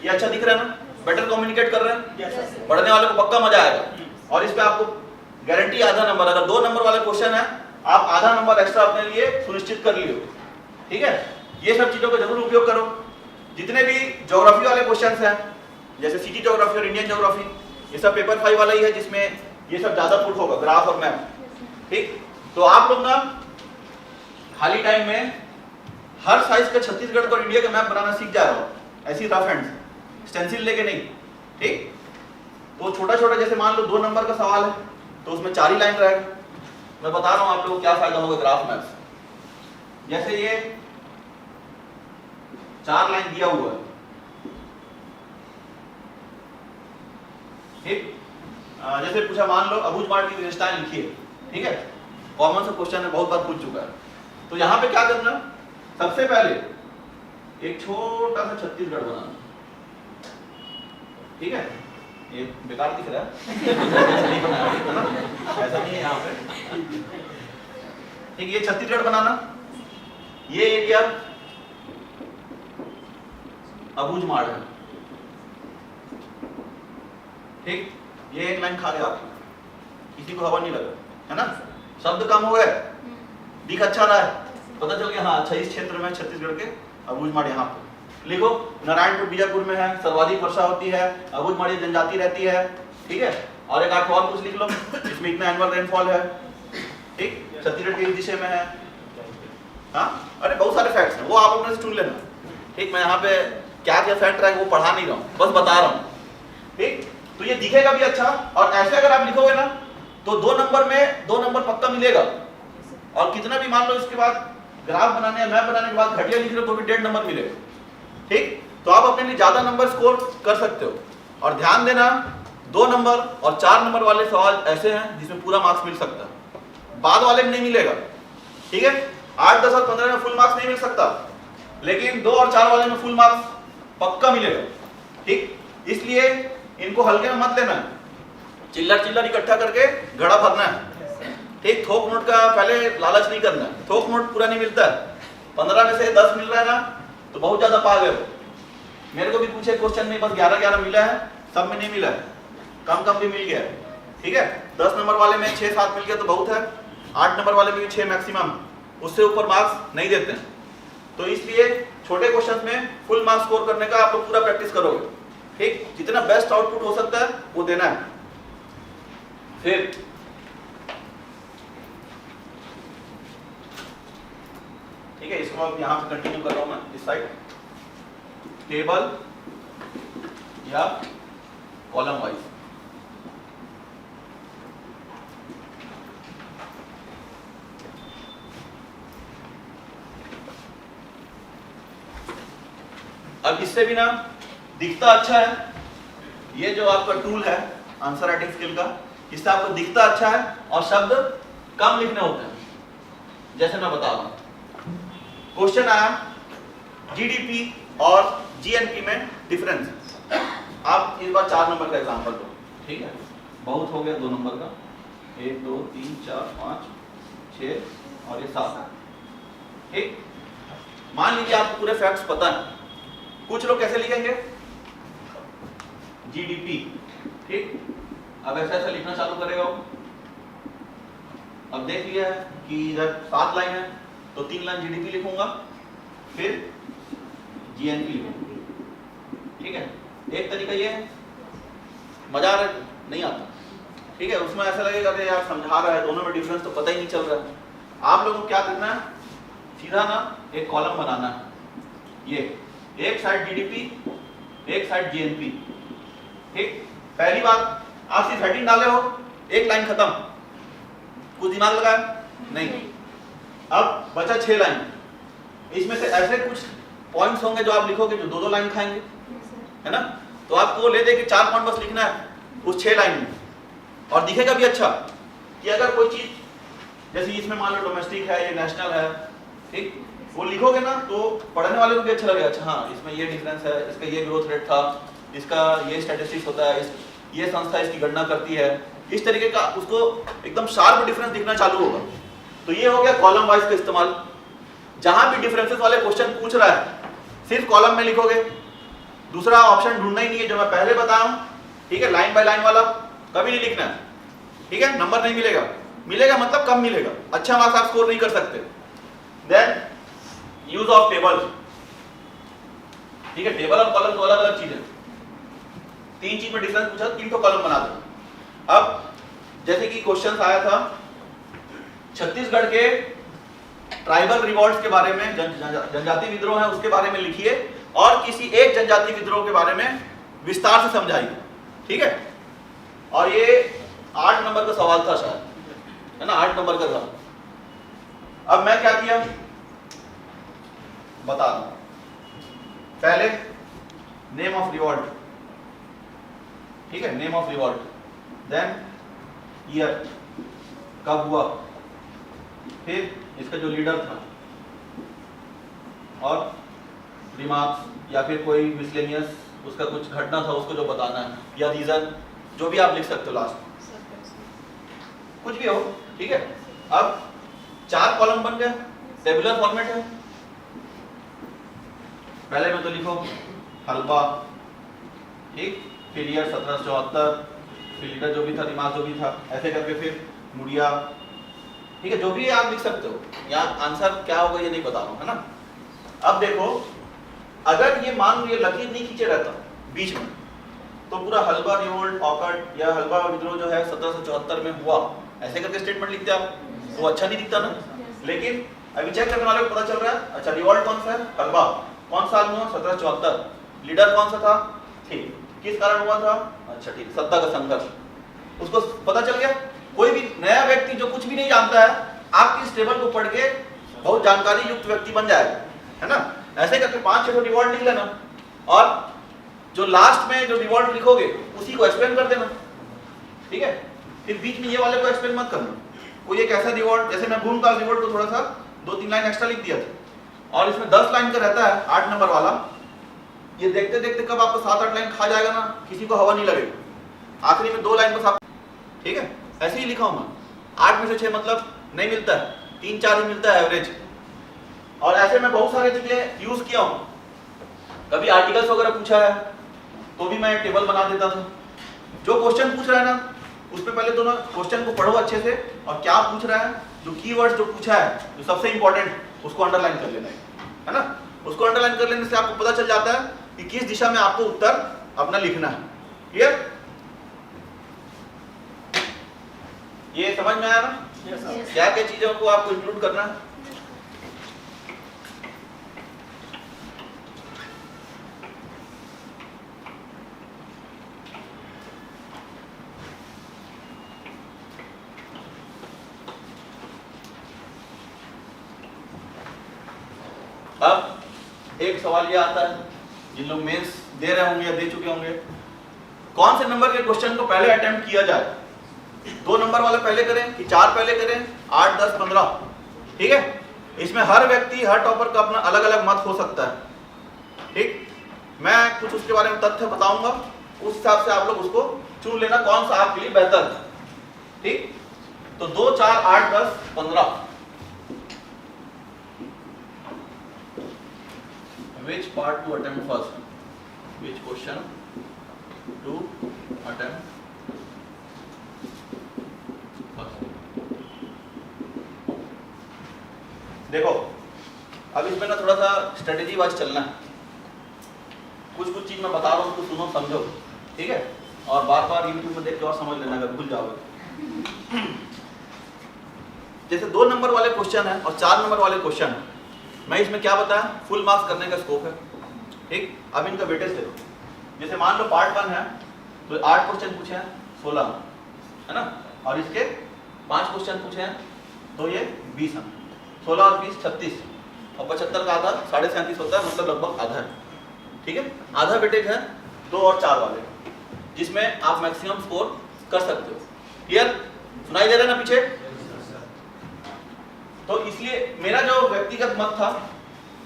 ये अच्छा दिख रहा है ना, बेटर कम्युनिकेट कर रहे हैं, पढ़ने वाले को पक्का मजा आएगा। और इस पे आपको गारंटी आधा नंबर, अगर 2 नंबर वाला क्वेश्चन है आप आधा नंबर एक्स्ट्रा अपने लिए सुनिश्चित कर लियो। ठीक है, ये सब चीजों का जरूर उपयोग करो। जितने भी ज्योग्राफी वाले क्वेश्चंस हैं, जैसे सिटी ज्योग्राफी और इंडियन ज्योग्राफी, ये सब पेपर 5 वाला ही है, जिसमें ये सब ज्यादा पुट होगा, ग्राफ और मैप। ठीक, तो आप लोग ना खाली टाइम में हर साइज का छत्तीसगढ़ और इंडिया का मैप बनाना सीख जा रहा हो, ऐसी रफ हैंड्स, स्टेंसिल लेके नहीं। ठीक, तो छोटा छोटा, जैसे मान लो 2 नंबर का सवाल है तो उसमें 4 ही लाइन रहेगा। मैं बता रहा हूं आप लोगों को क्या फायदा होगा ग्राफ मैप। जैसे ये 4 लाइन दिया हुआ है, ठीक, जैसे पूछा मान लो अबूझमाड़ की विशेषताएं लिखिए, ठीक है, कॉमन सा क्वेश्चन है, बहुत बार पूछ चुका है। तो यहां पे क्या करना, सबसे पहले एक छोटा सा छत्तीसगढ़ बनाना। ठीक है, ये बेकार दिख रहा है नहीं बनाया है ना, ऐसा नहीं है यहाँ पे। ठीक, ये छत्तीसगढ़ बनाना, ये एरिया अबूझमाड़ है। ठीक, ये एक लाइन खा गया आप, किसी को हवा नहीं लगा, है ना, शब्द कम हो गए, दिख अच्छा रहा है, पता चल गया हाँ अच्छा इस क्षेत्र में छत्तीसगढ़ के अबूझमाड़ यहाँ पे। लिखो नारायणपुर बीजापुर में है, सर्वाधिक वर्षा होती है, अबूझमाड़ी जनजाति रहती है। ठीक है, और एक आठ और कुछ लिख लो, इसमें इतना एनुअल रेनफॉल है। ठीक, छत्तीसगढ़ की दिशा में है। हाँ, अरे बहुत सारे फैक्ट्स हैं, वो आप अपने से चुन लेना। ठीक, मैं यहाँ पे क्या क्या फैक्ट है वो पढ़ा नहीं रहा हूँ, बस बता रहा हूँ। ठीक, तो ये दिखेगा भी अच्छा, और ऐसे अगर आप लिखोगे ना तो 2 नंबर में 2 नंबर पक्का मिलेगा। और कितना भी मान लो इसके बाद ग्राफ बनाने या मैप बनाने के बाद घटिया लिख रहे हो तो भी 1.5 नंबर मिलेगा। ठीक, तो आप अपने लिए ज्यादा नंबर स्कोर कर सकते हो। और ध्यान देना, 2 नंबर और 4 नंबर वाले सवाल ऐसे हैं जिसमें पूरा मार्क्स मिल सकता है, बाद वाले में नहीं मिलेगा। ठीक है, 8, 10 और 15 में फुल मार्क्स नहीं मिल सकता, लेकिन 2 और 4 वाले में फुल मार्क्स पक्का मिलेगा। ठीक, इसलिए इनको हल्के में मत लेना, चिल्लर इकट्ठा करके घड़ा भरना है। ठीक, थोक नोट का पहले लालच नहीं करना, थोक नोट पूरा नहीं मिलता है। 15 में से 10 मिल रहा है ना तो बहुत ज्यादा पा गए। मेरे को भी पूछे क्वेश्चन में बस 11 मिला है, सब में नहीं मिला है, कम भी मिल गया। ठीक है, 10 नंबर वाले में 6-7 मिल गया तो बहुत है, 8 नंबर वाले में भी 6 मैक्सिमम, उससे ऊपर मार्क्स नहीं देते हैं। तो इसलिए छोटे क्वेश्चन में फुल मार्क्स स्कोर करने का आप लोग पूरा प्रैक्टिस करोगे। ठीक, जितना बेस्ट आउटपुट हो सकता है वो देना है। फिर ठीक है, इसको अब यहाँ पे कंटिन्यू कर रहा हूँ मैं, इस साइड टेबल या कॉलम वाइज। अब इससे भी ना दिखता अच्छा है, ये जो आपका टूल है आंसर राइटिंग स्किल का, इससे आपको दिखता अच्छा है और शब्द कम लिखने होते हैं। जैसे मैं बता रहा हूं, क्वेश्चन आया जीडीपी और जीएनपी में डिफरेंस। आप इस बार 4 नंबर का एग्जांपल दो, ठीक है, बहुत हो गया 2 नंबर का, 1 2 3 4 5 6 और ये 7, ठीक। मान लीजिए आपको पूरे फैक्ट्स पता है, कुछ लोग कैसे लिखेंगे जीडीपी, ठीक। अब ऐसा ऐसा लिखना चालू करेगा वो। अब देख लिया है कि इधर 7 लाइन है तो 3 लाइन जीडीपी लिखूंगा, फिर जीएनपी लिखूंगा, ठीक है। एक तरीका ये है, मजा आ रहा है नहीं आता, ठीक है, उसमें ऐसा लगेगा कि यार समझा रहा है, दोनों में डिफरेंस तो पता ही नहीं चल रहा है। आप लोगों को क्या करना है, सीधा ना एक कॉलम बनाना है, ये एक साइड जीडीपी एक साइड जीएनपी, ठीक। पहली बात आप सिर्फ हेडिंग डाले हो, एक लाइन खत्म, कुछ दिमाग लगाया नहीं। अब बचा 6 लाइन, इसमें से ऐसे कुछ पॉइंट्स होंगे जो आप लिखोगे जो 2-2 लाइन खाएंगे, है ना। तो आपको ले दे के 4 पॉइंट बस लिखना है उस 6 लाइन में, और दिखेगा भी अच्छा कि अगर कोई चीज जैसे इसमें मान लो डोमेस्टिक है, ये नेशनल है, ठीक, वो लिखोगे ना तो पढ़ने वाले को भी अच्छा लगेगा, अच्छा हाँ इसमें ये डिफरेंस है, इसका ये ग्रोथ रेट था, इसका ये स्टैटिस्टिक्स होता है, ये संस्था इसकी गणना करती है, इस तरीके का उसको एकदम शार्प डिफरेंस दिखना चालू होगा। तो ये हो गया कॉलम वाइज का इस्तेमाल। जहां भी डिफरेंसेस वाले क्वेश्चन पूछ रहा है सिर्फ कॉलम में लिखोगे, दूसरा ऑप्शन ढूंढना ही नहीं है जो मैं पहले बताया हूं, ठीक है, लाइन बाय लाइन वाला कभी नहीं लिखना है, ठीक है, नंबर नहीं मिलेगा, मिलेगा मतलब कम मिलेगा, अच्छा मार्क्स आप स्कोर नहीं कर सकते। देन यूज ऑफ टेबल, ठीक है, टेबल और कॉलम दो अलग अलग चीज है, 3 चीज में डिफरेंस पूछा 3 को कॉलम बना दो। अब जैसे कि क्वेश्चन आया था छत्तीसगढ़ के ट्राइबल रिवॉल्ट्स के बारे में, जनजाति विद्रोह है उसके बारे में लिखिए और किसी एक जनजाति विद्रोह के बारे में विस्तार से समझाइए, ठीक है। और ये 8 नंबर का सवाल था शायद, है ना, 8 नंबर का था। अब मैं क्या किया बता दूं, पहले नेम ऑफ रिवॉल्ट, ठीक है, name of revolt, then year कब हुआ, फिर इसका जो लीडर था, और रिमार्क्स या फिर कोई मिसलेनियस उसका कुछ घटना था उसको जो बताना है, या रीजन, जो भी आप लिख सकते हो लास्ट कुछ भी हो, ठीक है। अब 4 कॉलम बन गए, टेबुलर फॉर्मेट है। पहले में तो लिखो हल्बा, ठीक, फिर ईयर 1774, फिर लीडर जो भी था, रिमार्क जो भी था, ऐसे करके फिर मुड़िया, ठीक है, जो भी आप लिख सकते हो। या आंसर क्या होगा ये नहीं बता रहा हूं, है ना। अब देखो अगर ये मान ये लकीर नहीं खींचे रहता बीच में तो पूरा हल्बा रिवोल्ट ऑकर्ड या हल्बा विद्रोह जो है 1774 में हुआ ऐसे करके स्टेटमेंट लिखते आप तो अच्छा नहीं दिखता ना। लेकिन अभी चेक करने वाले को पता चल रहा है, अच्छा रिवोल्ट कौन सा है, हल्बा, कौन साल में हुआ 1774, लीडर कौन सा था, ठीक, किस कारण हुआ था, अच्छा ठीक, सत्ता का संघर्ष, उसको पता चल गया। कोई भी नया व्यक्ति जो कुछ भी नहीं जानता है आपकी इस टेबल को पढ़ के बहुत जानकारी युक्त व्यक्ति बन जाएगा, है ना। ऐसे करके 5-6 रिवॉल्ट लिख लेना और जो लास्ट में जो रिवॉल्ट लिखोगे उसी को एक्सप्लेन कर देना, ठीक है। फिर बीच में ये वाले को एक्सप्लेन मत करना। कोई एक ऐसा रिवॉल्ट, जैसे मैं भूमकाल रिवॉल्ट को थोड़ा सा 2-3 लाइन एक्स्ट्रा लिख दिया था और इसमें 10 लाइन का रहता है 8 नंबर वाला, ये देखते देखते कब आपको 7-8 लाइन खा जाएगा ना, किसी को हवा नहीं लगेगा, आखिरी में 2 लाइन बस आप, ठीक है। ऐसे ही लिखा हूं मैं, 8 में से 6 मतलब नहीं मिलता है, 3-4 ही मिलता है एवरेज। और ऐसे मैं बहुत सारे चीजें यूज किया हूं, कभी आर्टिकल्स वगैरह पूछा है तो भी मैं टेबल बना देता था। जो क्वेश्चन पूछ रहा है ना उसमें पहले तो ना क्वेश्चन को पढ़ो अच्छे से और क्या पूछ रहा है, जो कीवर्ड्स जो पूछा है जो सबसे इंपॉर्टेंट उसको अंडरलाइन कर लेना है ना। उसको अंडरलाइन कर लेने से आपको पता चल जाता है कि किस दिशा में आपको उत्तर अपना लिखना है। क्लियर? ये समझ में आया ना? क्या क्या चीजों को आपको इंक्लूड करना है। अब एक सवाल ये आता है, जिन लोग मेंस दे रहे होंगे या दे चुके होंगे, कौन से नंबर के क्वेश्चन को पहले अटेम्प्ट किया जाए, 2 नंबर वाले पहले करें कि 4 पहले करें, 8, 10, 15, ठीक है। इसमें हर व्यक्ति, हर टॉपर का अपना अलग अलग मत हो सकता है। ठीक, मैं कुछ उसके बारे में तथ्य बताऊंगा, उस हिसाब से आप लोग उसको चुन लेना कौन सा आपके लिए बेहतर है। ठीक, तो 2, 4, 8, 10, 15। Which part to attempt first? Which question to attempt first? देखो, अब इसमें ना थोड़ा सा स्ट्रेटेजी वाइज चलना है। कुछ चीज मैं बता रहा हूँ तो सुनो समझो, ठीक है, और बार बार यूट्यूब में देख के और समझ लेना अगर भूल जाओगे। जैसे 2 नंबर वाले क्वेश्चन है और 4 नंबर वाले क्वेश्चन है, मैं इसमें क्या बताया, फुल मार्क्स करने का स्कोप है। ठीक, अब इनका वेटेज देखो, जैसे मान लो पार्ट 1 है तो 8 क्वेश्चन पूछे हैं 16 है ना, और इसके 5 क्वेश्चन पूछे हैं तो ये 20 है। 16 और 20 36, और 75 का आधा 37.5 होता है, मतलब लगभग आधा है। ठीक है, आधा वेटेज है 2 और 4 वाले, जिसमें आप मैक्सिमम स्कोर कर सकते हो। क्लियर, सुनाई दे रहा है ना पीछे? तो इसलिए मेरा जो व्यक्तिगत मत था,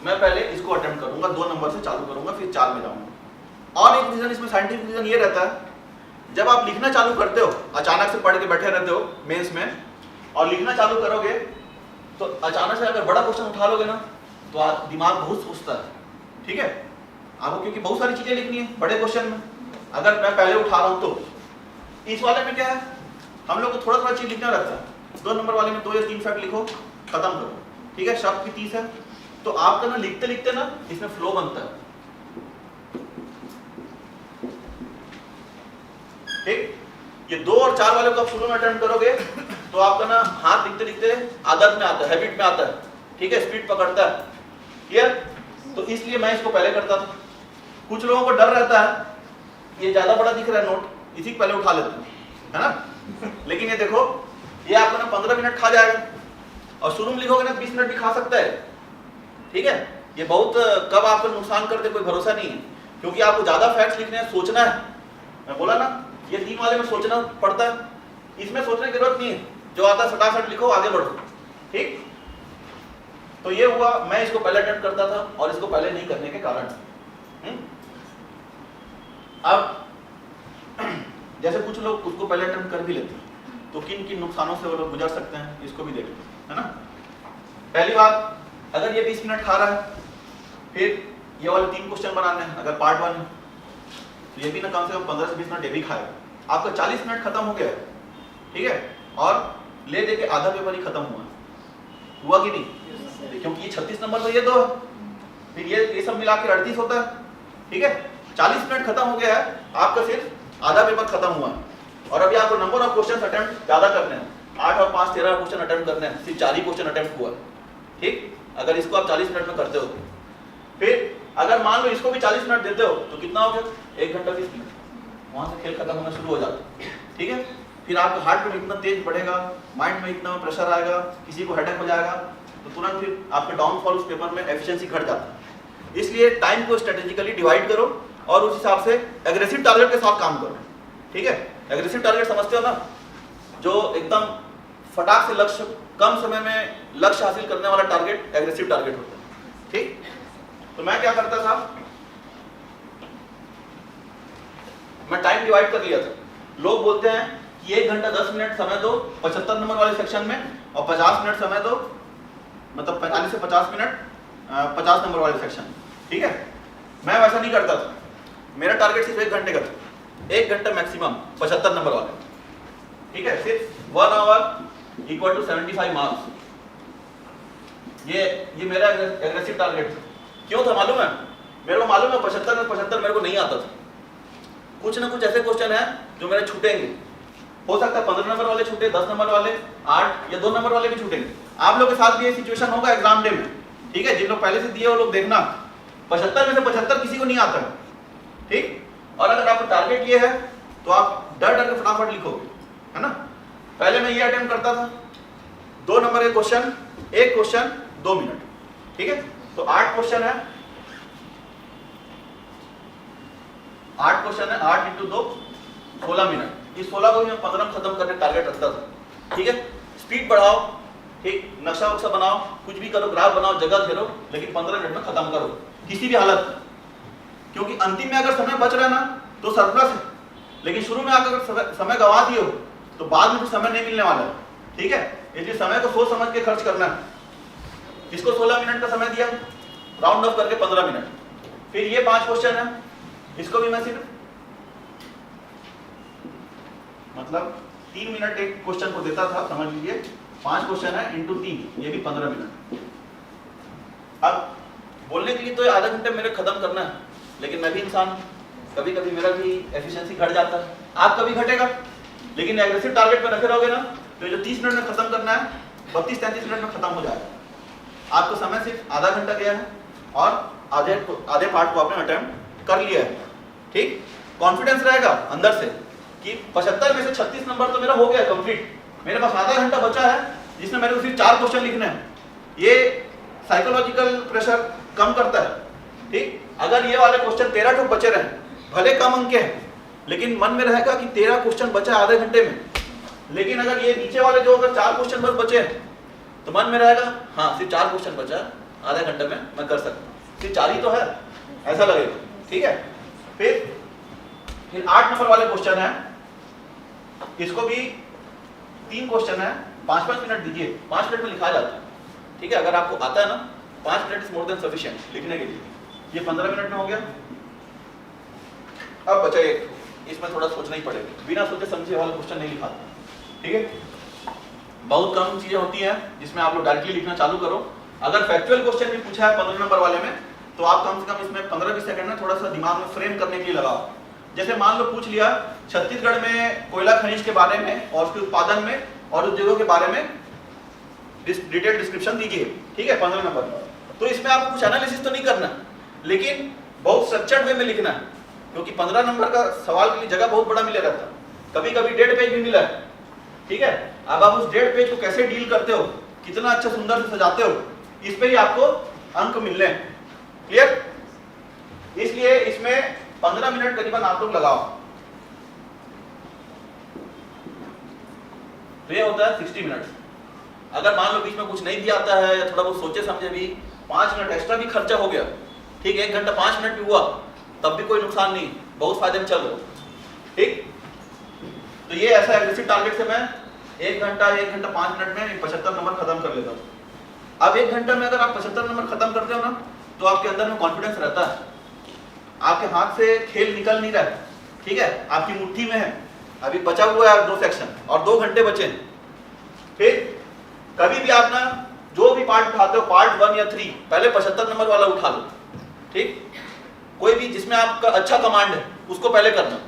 मैं पहले इसको अटेम्प्ट करूंगा, 2 नंबर से चालू करूंगा, फिर 4 में जाऊंगा। और एक रीजन इसमें, साइंटिफिक रीजन ये रहता है, जब आप लिखना चालू करते हो, अचानक से पढ़ के बैठे रहते हो मेंस में और लिखना चालू करोगे तो अचानक से अगर बड़ा क्वेश्चन उठा लोगे ना तो दिमाग बहुत सोचता है। ठीक है, आपको क्योंकि बहुत सारी चीजें लिखनी है बड़े क्वेश्चन में, अगर मैं पहले उठा रहा हूं तो। इस वाले में क्या है, हम लोग को थोड़ा थोड़ा चीज लिखना रहता है। 2 नंबर वाले में 2 या 3 फैक्ट लिखो, खत्म करो। ठीक है, शब्द भी 30 है, तो आपका ना लिखते लिखते ना इसमें फ्लो बनता है। ठीक, ये 2 और 4 वाले को आप शुरू में अटेम्प्ट करोगे तो आपका ना हाथ लिखते लिखते आदत में आता है, हैबिट में आता है। ठीक है, स्पीड पकड़ता है। क्लियर, तो इसलिए मैं इसको पहले करता था। कुछ लोगों को डर रहता है, ये ज्यादा बड़ा दिख रहा है नोट, इसी को पहले उठा लेते हैं, है ना। लेकिन ये देखो, ये आपको ना 15 मिनट खा जाएगा, और शुरू में लिखोगे ना 20 मिनट भी खा सकता है। ठीक है, ये बहुत कब आपको नुकसान कर दे कोई भरोसा नहीं है, क्योंकि आपको ज्यादा फैक्ट्स लिखने हैं, सोचना है। मैं बोला ना, ये 3 वाले में सोचना पड़ता है, इसमें सोचने की जरूरत नहीं है, जो आता है सटासट लिखो, आगे बढ़ो। ठीक, तो ये हुआ, मैं इसको पहले अटेम्प्ट करता था और इसको पहले नहीं करने के कारण। अब जैसे कुछ लोग उसको पहले अटेम्प्ट कर भी लेते हैं, तो किन किन नुकसानों से वो लोग गुजर सकते हैं, इसको भी देख लो, है ना। पहली बात, अगर ये 20 मिनट खा रहा है, फिर ये वाले 3 क्वेश्चन बनाने हैं, अगर पार्ट 1 है तो ये भी ना कम से कम 15 से 20 मिनट ये भी खाएगा। आपका 40 मिनट खत्म हो गया है। ठीक है, और ले दे के आधा पेपर ही खत्म हुआ कि नहीं? क्योंकि ये 36 नंबर तो ये 2 है, फिर ये सब मिला के 38 होता है। ठीक है, 40 मिनट खत्म हो गया है, आपका सिर्फ आधा पेपर खत्म हुआ है, और अभी आपको नंबर ऑफ क्वेश्चन अटेम्प्ट ज्यादा करने हैं, 8 और 5 13 क्वेश्चन अटेम्प्ट करने हैं, सिर्फ 4 ही क्वेश्चन अटेम्प्ट हुआ। ठीक, अगर इसको आप 40 मिनट में करते हो, फिर अगर मान लो इसको भी 40 मिनट देते हो तो कितना हो गया, 1 घंटा 20 मिनट, वहां से खेल खत्म होना शुरू हो जाता है। ठीक है, फिर आपका हार्ट रेट इतना तेज बढ़ेगा, माइंड में इतना प्रेशर आएगा, किसी को हेडेक हो जाएगा, तो तुरंत फिर आपके डाउनफॉल उस पेपर में एफिशिएंसी घट जाता है। इसलिए टाइम को स्ट्रेटेजिकली डिवाइड करो और उस हिसाब से एग्रेसिव टारगेट के साथ काम करो। ठीक है, एग्रेसिव टारगेट समझते हो ना, जो एकदम फटाक से लक्ष्य, कम समय में लक्ष्य हासिल करने वाला टारगेट एग्रेसिव टारगेट होता है। ठीक, तो मैं क्या करता था, मैं टाइम डिवाइड कर लिया था। लोग बोलते हैं कि 1 घंटा 10 मिनट समय दो 75 नंबर वाले सेक्शन में, और 50 मिनट समय दो, मतलब 45 से 50 मिनट 50 नंबर वाले सेक्शन। ठीक है, मैं वैसा नहीं करता था, मेरा टारगेट सिर्फ 1 घंटे का था, 1 घंटा मैक्सिमम 75 नंबर वाले। ठीक है, सिर्फ 1 आवर इक्वल टू 75 मार्क्स, ये मेरा एग्रेसिव टारगेट था। क्यों था मालूम है? मेरे को मालूम है 75 में 75 मेरे को नहीं आता था। कुछ ना कुछ ऐसे क्वेश्चन है जो मेरे छूटेंगे, हो सकता है 15 नंबर वाले छूटे, 10 नंबर वाले, 8 या 2 नंबर वाले भी छूटेंगे। आप लोग के साथ भी ये सिचुएशन होगा एग्जाम डे में। ठीक है, जिन लोग पहले से दिए वो लोग देखना, 75 में से 75 किसी को नहीं आता है। ठीक, और अगर आपका टारगेट ये है तो आप डर डर के फटाफट लिखोगे, है ना। पहले मैं ये अटेम्प्ट करता था, 2 नंबर के क्वेश्चन, एक क्वेश्चन 2 मिनट। ठीक है, तो 8 क्वेश्चन है, 8 क्वेश्चन है, 8 × 2 16 मिनट। इस 16 को भी मैं 15 में खत्म करने टारगेट रखता था। ठीक है, स्पीड बढ़ाओ। ठीक, नक्शा वक्शा बनाओ, कुछ भी करो, ग्राफ बनाओ, जगह घेरो, लेकिन 15 मिनट में खत्म करो किसी भी हालत में, क्योंकि अंतिम में अगर समय बच रहा है ना तो सरप्लस है, लेकिन शुरू में अगर समय गंवा दिए हो तो बाद में कुछ समय नहीं मिलने वाला है। ठीक है, इसलिए समय को सोच समझ के खर्च करना है। इसको 16 मिनट का समय दिया, राउंड ऑफ करके 15 मिनट। फिर ये 5 क्वेश्चन है, इसको भी मैं सिर्फ मतलब 3 मिनट एक क्वेश्चन को देता था, समझ लीजिए 5 क्वेश्चन है इंटू 3, ये भी 15 मिनट। अब बोलने के लिए तो आधा घंटे मेरे खत्म करना है, लेकिन मैं भी इंसान, कभी कभी मेरा भी एफिशिएंसी घट जाता है, आपका भी घटेगा, लेकिन एग्रेसिव टारगेट पे रखे रहोगे ना तो जो 30 मिनट में खत्म करना है 32-33 मिनट में खत्म हो जाएगा। आपको समय सिर्फ आधा घंटा गया है और आधे पार्ट को आपने अटेम्प्ट कर लिया है। ठीक, कॉन्फिडेंस रहेगा अंदर से कि 75 में से 36 नंबर तो मेरा हो गया कंप्लीट, मेरे पास आधा घंटा बचा है जिसमें मेरे को सिर्फ 4 क्वेश्चन लिखने हैं। ये साइकोलॉजिकल प्रेशर कम करता है। ठीक, अगर ये वाले क्वेश्चन 13 ठो बचे रहे, भले कम अंक हैं, लेकिन मन में रहेगा कि 13 क्वेश्चन बचा आधे घंटे में, लेकिन अगर ये नीचे वाले जो अगर 4 क्वेश्चन बस बचे तो मन में रहेगा हाँ सिर्फ 4 क्वेश्चन बचा, आधे घंटे में मैं कर सकता हूँ, सिर्फ 4 ही तो है, ऐसा लगेगा। ठीक है, फिर 8 नंबर वाले क्वेश्चन है, इसको भी 3 क्वेश्चन है, 5-5 मिनट दीजिए, 5 मिनट में लिखा जाता है। ठीक है, अगर आपको आता है ना 5 minute is more than sufficient लिखने के लिए। ये 15 मिनट में हो गया। अब बचा एक, इसमें थोड़ा सोचना ही पड़ेगा, बिना सोचे समझे वाला क्वेश्चन नहीं लिखा। ठीक है, बहुत कम चीजें होती हैं जिसमें आप लोग डायरेक्टली लिखना चालू करो। अगर फैक्चुअल क्वेश्चन भी पूछा है 15 नंबर वाले में तो आप कम से कम इसमें 15-20 सेकंड में थोड़ा सा दिमाग में फ्रेम करने के लिए लगाओ। जैसे मान लो पूछ लिया छत्तीसगढ़ में कोयला खनिज के बारे में और उसके उत्पादन में और उद्योगों के बारे में डिटेल डिस्क्रिप्शन दीजिए। ठीक है, 15 नंबर, तो इसमें आपको कुछ एनालिसिस तो नहीं करना, लेकिन बहुत स्ट्रक्चर्ड वे में लिखना है, क्योंकि 15 नंबर का सवाल के लिए जगह बहुत बड़ा मिले रहता है, कभी कभी 1.5 पेज भी मिला है। ठीक है, अब आप उस 1.5 पेज को कैसे डील करते हो, कितना अच्छा सुंदर से सजाते हो, इस पे ही आपको अंक मिलने। क्लियर, इसलिए इसमें 15 मिनट करीबन आप लोग लगाओ। तो ये होता है 60 मिनट। अगर मान लो बीच में कुछ नहीं भी आता है या थोड़ा बहुत सोचे समझे भी 5 मिनट एक्स्ट्रा भी खर्चा हो गया, ठीक है, 1 घंटा 5 मिनट भी हुआ तब भी कोई नुकसान नहीं, बहुत फायदे में चल रहे हो। ठीक, तो ये ऐसा एग्रेसिव टारगेट से मैं 1 घंटा 5 मिनट में 75 नंबर खत्म कर लेता हूँ। अब 1 घंटा में अगर आप 75 नंबर खत्म करते हो ना तो आपके अंदर में कॉन्फिडेंस रहता है, आपके हाथ से खेल निकल नहीं रहा है। ठीक है, आपकी मुट्ठी में है, अभी बचा हुआ है 2 सेक्शन और 2 घंटे बचे। फिर कभी भी आप ना जो भी पार्ट उठाते हो, पार्ट 1 या 3, पहले 75 नंबर वाला उठा लो। ठीक, कोई भी जिसमें आपका अच्छा कमांड है उसको पहले करना।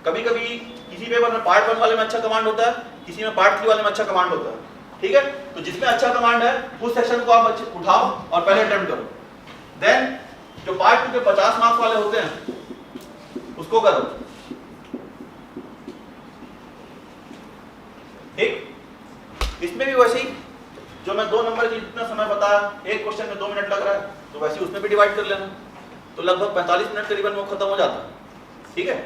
कभी कभी किसी पेपर में पार्ट 1 वाले में अच्छा कमांड होता है, किसी में पार्ट 3 वाले में अच्छा कमांड होता है। ठीक है, तो जिसमें अच्छा कमांड है उस सेक्शन को आप उठाओ और पहले अटेम्प्ट करो। देन जो पार्ट 2 के 50 मार्क्स वाले होते हैं उसको करो। ठीक, इसमें भी वैसे ही जो मैं 2 नंबर की जितना समय बताया, एक क्वेश्चन में 2 मिनट लग रहा है, तो वैसे ही उसमें भी डिवाइड कर लेना, तो लगभग 45 मिनट करीबन वो खत्म हो जाता है। ठीक है,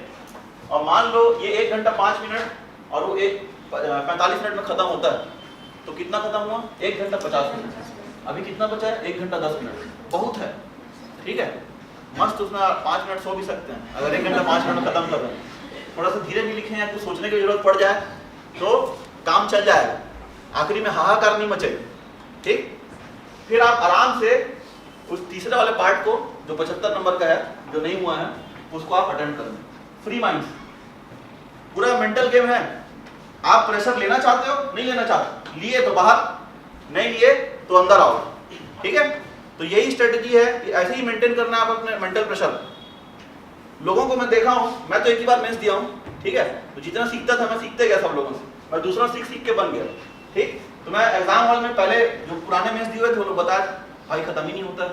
और मान लो ये 1 घंटा 5 मिनट और वो 45 मिनट में खत्म होता है, तो कितना खत्म हुआ? 1 घंटा 50 मिनट। अभी कितना बचा है? 1 घंटा 10 मिनट, बहुत है। ठीक है, मस्त उसमें 5 मिनट सो भी सकते हैं अगर 1 घंटा 5 मिनट में खत्म कर रहे हैं। थोड़ा सा धीरे भी लिखें या कुछ सोचने की जरूरत पड़ जाए तो काम चल जाएगा, आखिरी में हाहाकार नहीं मचेगा। ठीक, फिर आप आराम से उस तीसरे वाले पार्ट को जो 75 नंबर का है, जो नहीं हुआ है, उसको आप अटेम्प्ट करें फ्री माइंड। पूरा मेंटल गेम है, आप प्रेशर लेना चाहते हो, नहीं लेना चाहते, लिए तो बाहर, नहीं लिए तो अंदर आओ। ठीक है, तो यही स्ट्रेटजी है कि ऐसे ही मेंटेन करना है आप अपने मेंटल प्रेशर। लोगों को मैं देखा हूं, मैं तो एक ही बार मेंस दिया हूं। ठीक है, तो जितना सीखता था मैं सीखते गया सब लोगों से, मैं दूसरा सीख के बन गया। ठीक, तो मैं एग्जाम हॉल में पहले जो पुराने मेंस दिए हुए थे वो लोग बताया भाई खत्म ही नहीं होता।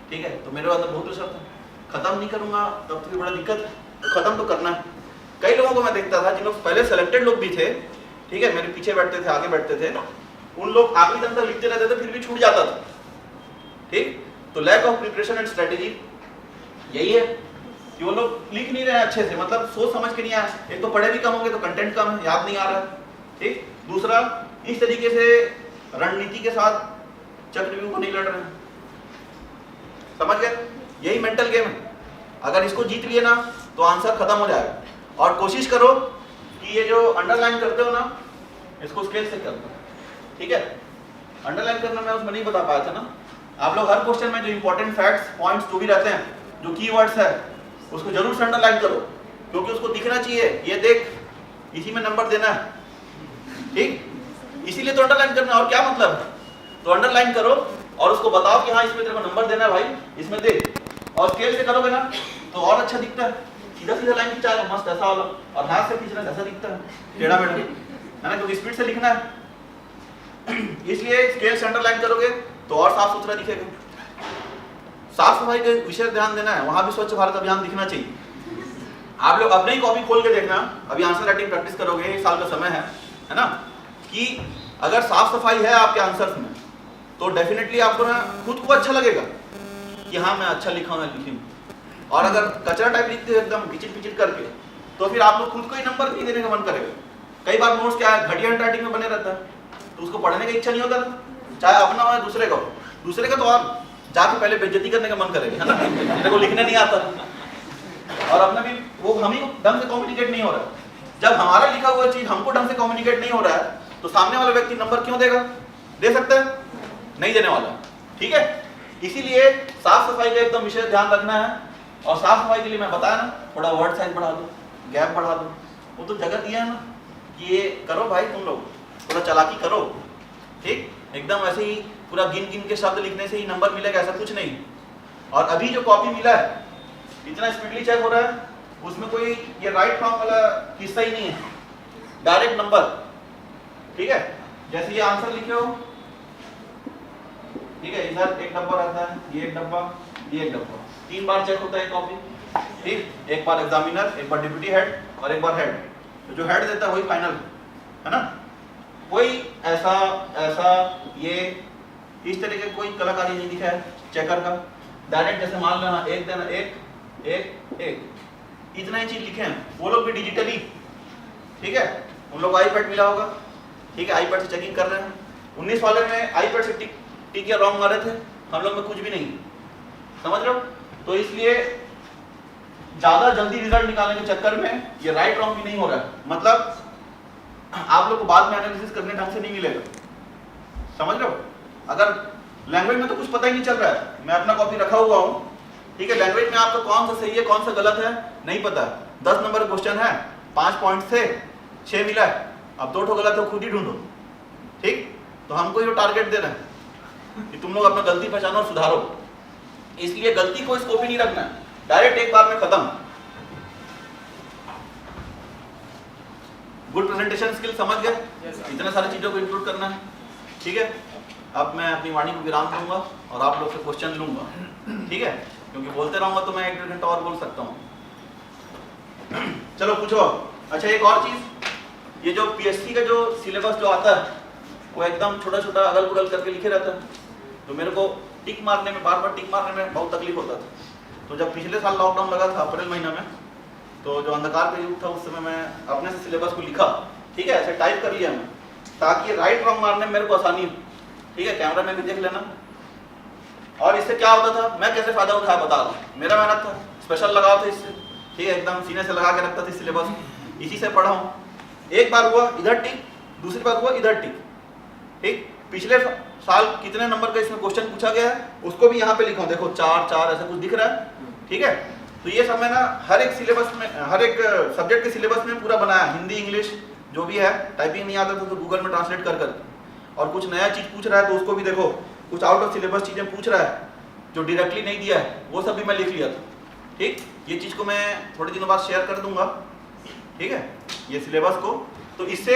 ठीक है, तो मेरे अंदर बहुत प्रेशर था, खत्म नहीं करूंगा तब तो बड़ा दिक्कत है, तो खत्म तो करना है। कई लोगों को मैं देखता था जिन लोग पहले सेलेक्टेड लोग भी थे, ठीक है, मेरे पीछे बैठते थे, आगे बैठते थे, उन लोग आखिरी तक लिखते रहते थे, फिर भी छूट जाता था। ठीक, तो lack of preparation and strategy यही है कि वो लोग लिख नहीं रहे हैं अच्छे से, मतलब सोच समझ के नहीं आया। एक तो पढ़े भी कम होंगे तो कंटेंट कम है, याद नहीं आ रहा है। ठीक, दूसरा इस तरीके से रणनीति के साथ चक्रव्यूह को नहीं लड़ रहे हैं। समझ गए? यही मेंटल गेम है। अगर इसको जीत लिए ना तो आंसर खत्म हो जाएगा। और कोशिश करो कि ये जो अंडरलाइन करते हो ना, इसको स्केल से करो, ठीक है? अंडरलाइन करना मैं उसमें नहीं बता पाया था ना। आप लोग हर क्वेश्चन में जो इंपॉर्टेंट फैक्ट्स, पॉइंट्स जो भी रहते हैं, जो कीवर्ड्स है, उसको जरूर से अंडरलाइन करो, क्योंकि उसको दिखना चाहिए, ये देख इसी में नंबर देना है, ठीक? इसीलिए तो अंडरलाइन करना है, और क्या मतलब है? तो अंडरलाइन करो और उसको बताओ कि हाँ इसमें तेरे को नंबर देना है भाई, इसमें दे। और स्केल से करोगे ना तो और अच्छा दिखता है, सीधा सीधा लाइन खिंचाएगा मस्त ऐसा वाला, और हाथ से खींचना ऐसा दिखता है, टेढ़ा मेढ़ा, है ना, क्योंकि स्पीड से लिखना है। इसलिए स्केल से अंडरलाइन करोगे तो और साफ सुथरा दिखेगा। साफ सफाई के विषय ध्यान देना है, वहां भी स्वच्छ भारत अभियान दिखना चाहिए। आप लोग अपने ही कॉपी खोल के देखना, अभी आंसर राइटिंग प्रैक्टिस करोगे, एक साल का समय है ना, कि अगर साफ सफाई है आपके आंसर्स में तो डेफिनेटली आपको ना खुद को अच्छा लगेगा कि हाँ मैं अच्छा लिखा हूँ, मैं लिखी हूँ। और अगर कचरा टाइप लिखते हो एकदम पिचिट पिचिट करके, तो फिर आप लोग खुद को ही नंबर नहीं देने का मन करेगा। कई बार नोट्स क्या है, घटिया हैंडराइटिंग में बने रहता है, तो उसको पढ़ने का इच्छा नहीं होता, चाहे अपना हो या दूसरे का तो और जाके पहले बेइज्जती करने का मन करेगा, है ना, मेरे को लिखने नहीं आता। और अपना भी वो हम ही ढंग से कम्युनिकेट नहीं हो रहा है। जब हमारा लिखा हुआ चीज हमको ढंग से कम्युनिकेट नहीं हो रहा है तो सामने वाला व्यक्ति नंबर क्यों देगा? दे सकता है? नहीं देने वाला, ठीक है? इसीलिए साफ सफाई का एकदम विशेष ध्यान रखना है। और साफ सफाई के लिए मैं बताया ना, थोड़ा वर्ड साइज बढ़ा दो, गैप बढ़ा दो, वो तो जगह दिया है ना कि ये करो भाई, तुम लोग थोड़ा चालाकी करो, ठीक? एकदम ऐसे ही पूरा गिन गिन के शब्द लिखने से ही नंबर मिलेगा ऐसा कुछ नहीं। और अभी जो कॉपी मिला है इतना स्पीडली चेक हो रहा है, उसमें कोई ये राइट रॉन्ग वाला हिस्सा ही नहीं है, डायरेक्ट नंबर, ठीक है? जैसे ये आंसर लिखे हो, ठीक है, इधर एक डब्बा रहता है, ये एक डब्बा, ये एक डब्बा, 3 बार चेक होता है कॉपी, ठीक? एक बार एग्जामिनर, एक बार डिप्टी हेड और एक बार हेड। तो जो हेड देता है वही फाइनल, है ना? कोई ऐसा ये इस तरह के कोई कलाकारी नहीं दिखा है चेकर का। डायरेक्ट जैसे मान लेना एक देना, एक इतना ही चीज लिखे हैं, वो लोग भी डिजिटली, ठीक है? उन लोग आईपैड मिला होगा, ठीक है, आईपैड से चेकिंग कर रहे हैं। 19 वाले में आईपैड से टिक या रॉन्ग मारे थे, हम लोग में कुछ भी नहीं, समझ रहे हो? तो इसलिए ज्यादा जल्दी रिजल्ट निकालने के चक्कर में ये राइट रॉन्ग भी नहीं हो रहा है, मतलब आप लोग को बाद में एनालिसिस करने ढंग से नहीं मिलेगा, समझ रहे हो? अगर लैंग्वेज में तो कुछ पता ही नहीं चल रहा है, मैं अपना कॉपी रखा हुआ हूँ, ठीक है, लैंग्वेज में आपका कौन सा सही है कौन सा गलत है नहीं पता, 10 नंबर क्वेश्चन है, 5 पॉइंट से 6 मिला है, अब 2 गलत है खुद ही ढूंढो, ठीक? तो हमको ये टारगेट दे रहे हैं कि तुम लोग अपना गलती पहचानो और सुधारो। इसलिए गलती को स्कोप ही नहीं रखना है, डायरेक्ट एक बार में खत्म। गुड प्रेजेंटेशन स्किल समझ गए? इतने सारी चीजों को इंक्लूड करना है, ठीक है? अब मैं अपनी वाणी को विराम दूंगा और आप लोग से क्वेश्चन लूंगा, ठीक है? क्योंकि बोलते रहूंगा तो मैं 1-1.5 घंटा और बोल सकता हूँ। चलो पूछो। अच्छा एक और चीज, ये जो पीएससी का जो सिलेबस जो आता है वो एकदम छोटा छोटा अगल बगल करके लिखे रहता है, तो मेरे को टिक मारने में, बार बार टिक मारने में बहुत तकलीफ होता था। तो जब पिछले साल लॉकडाउन लगा था अप्रैल महीना में, तो जो अंधकार का युग था उस समय मैं अपने से सिलेबस को लिखा, ठीक है, ऐसे टाइप कर लिया मैं, ताकि राइट रॉन्ग मारने में मेरे को आसानी हो, ठीक है? कैमरा में भी देख लेना। और इससे क्या होता था, मैं कैसे फायदा उठाया बता रहा हूँ। मेरा मेहनत था, स्पेशल लगाओ था इससे, ठीक है, एकदम सीने से लगा के रखता था सिलेबस, इसी से पढ़ा हूँ। एक बार हुआ इधर टिक, दूसरी बार हुआ इधर टिक, ठीक? पिछले साल कितने नंबर का इसमें क्वेश्चन पूछा गया है उसको भी यहाँ पे लिखा हूँ, देखो 4 ऐसा कुछ दिख रहा है, ठीक है? तो ये सब मैं ना हर एक सिलेबस में, हर एक सब्जेक्ट के सिलेबस में पूरा बनाया, हिंदी इंग्लिश जो भी है। टाइपिंग नहीं आता तो गूगल में ट्रांसलेट कर, और कुछ नया चीज पूछ रहा है तो उसको भी देखो, कुछ आउट ऑफ सिलेबस चीजें पूछ रहा है जो डायरेक्टली नहीं दिया है वो सब भी मैं लिख लिया था, ठीक? ये चीज को मैं थोड़े दिनों बाद शेयर कर दूंगा, ठीक है, ये सिलेबस को। तो इससे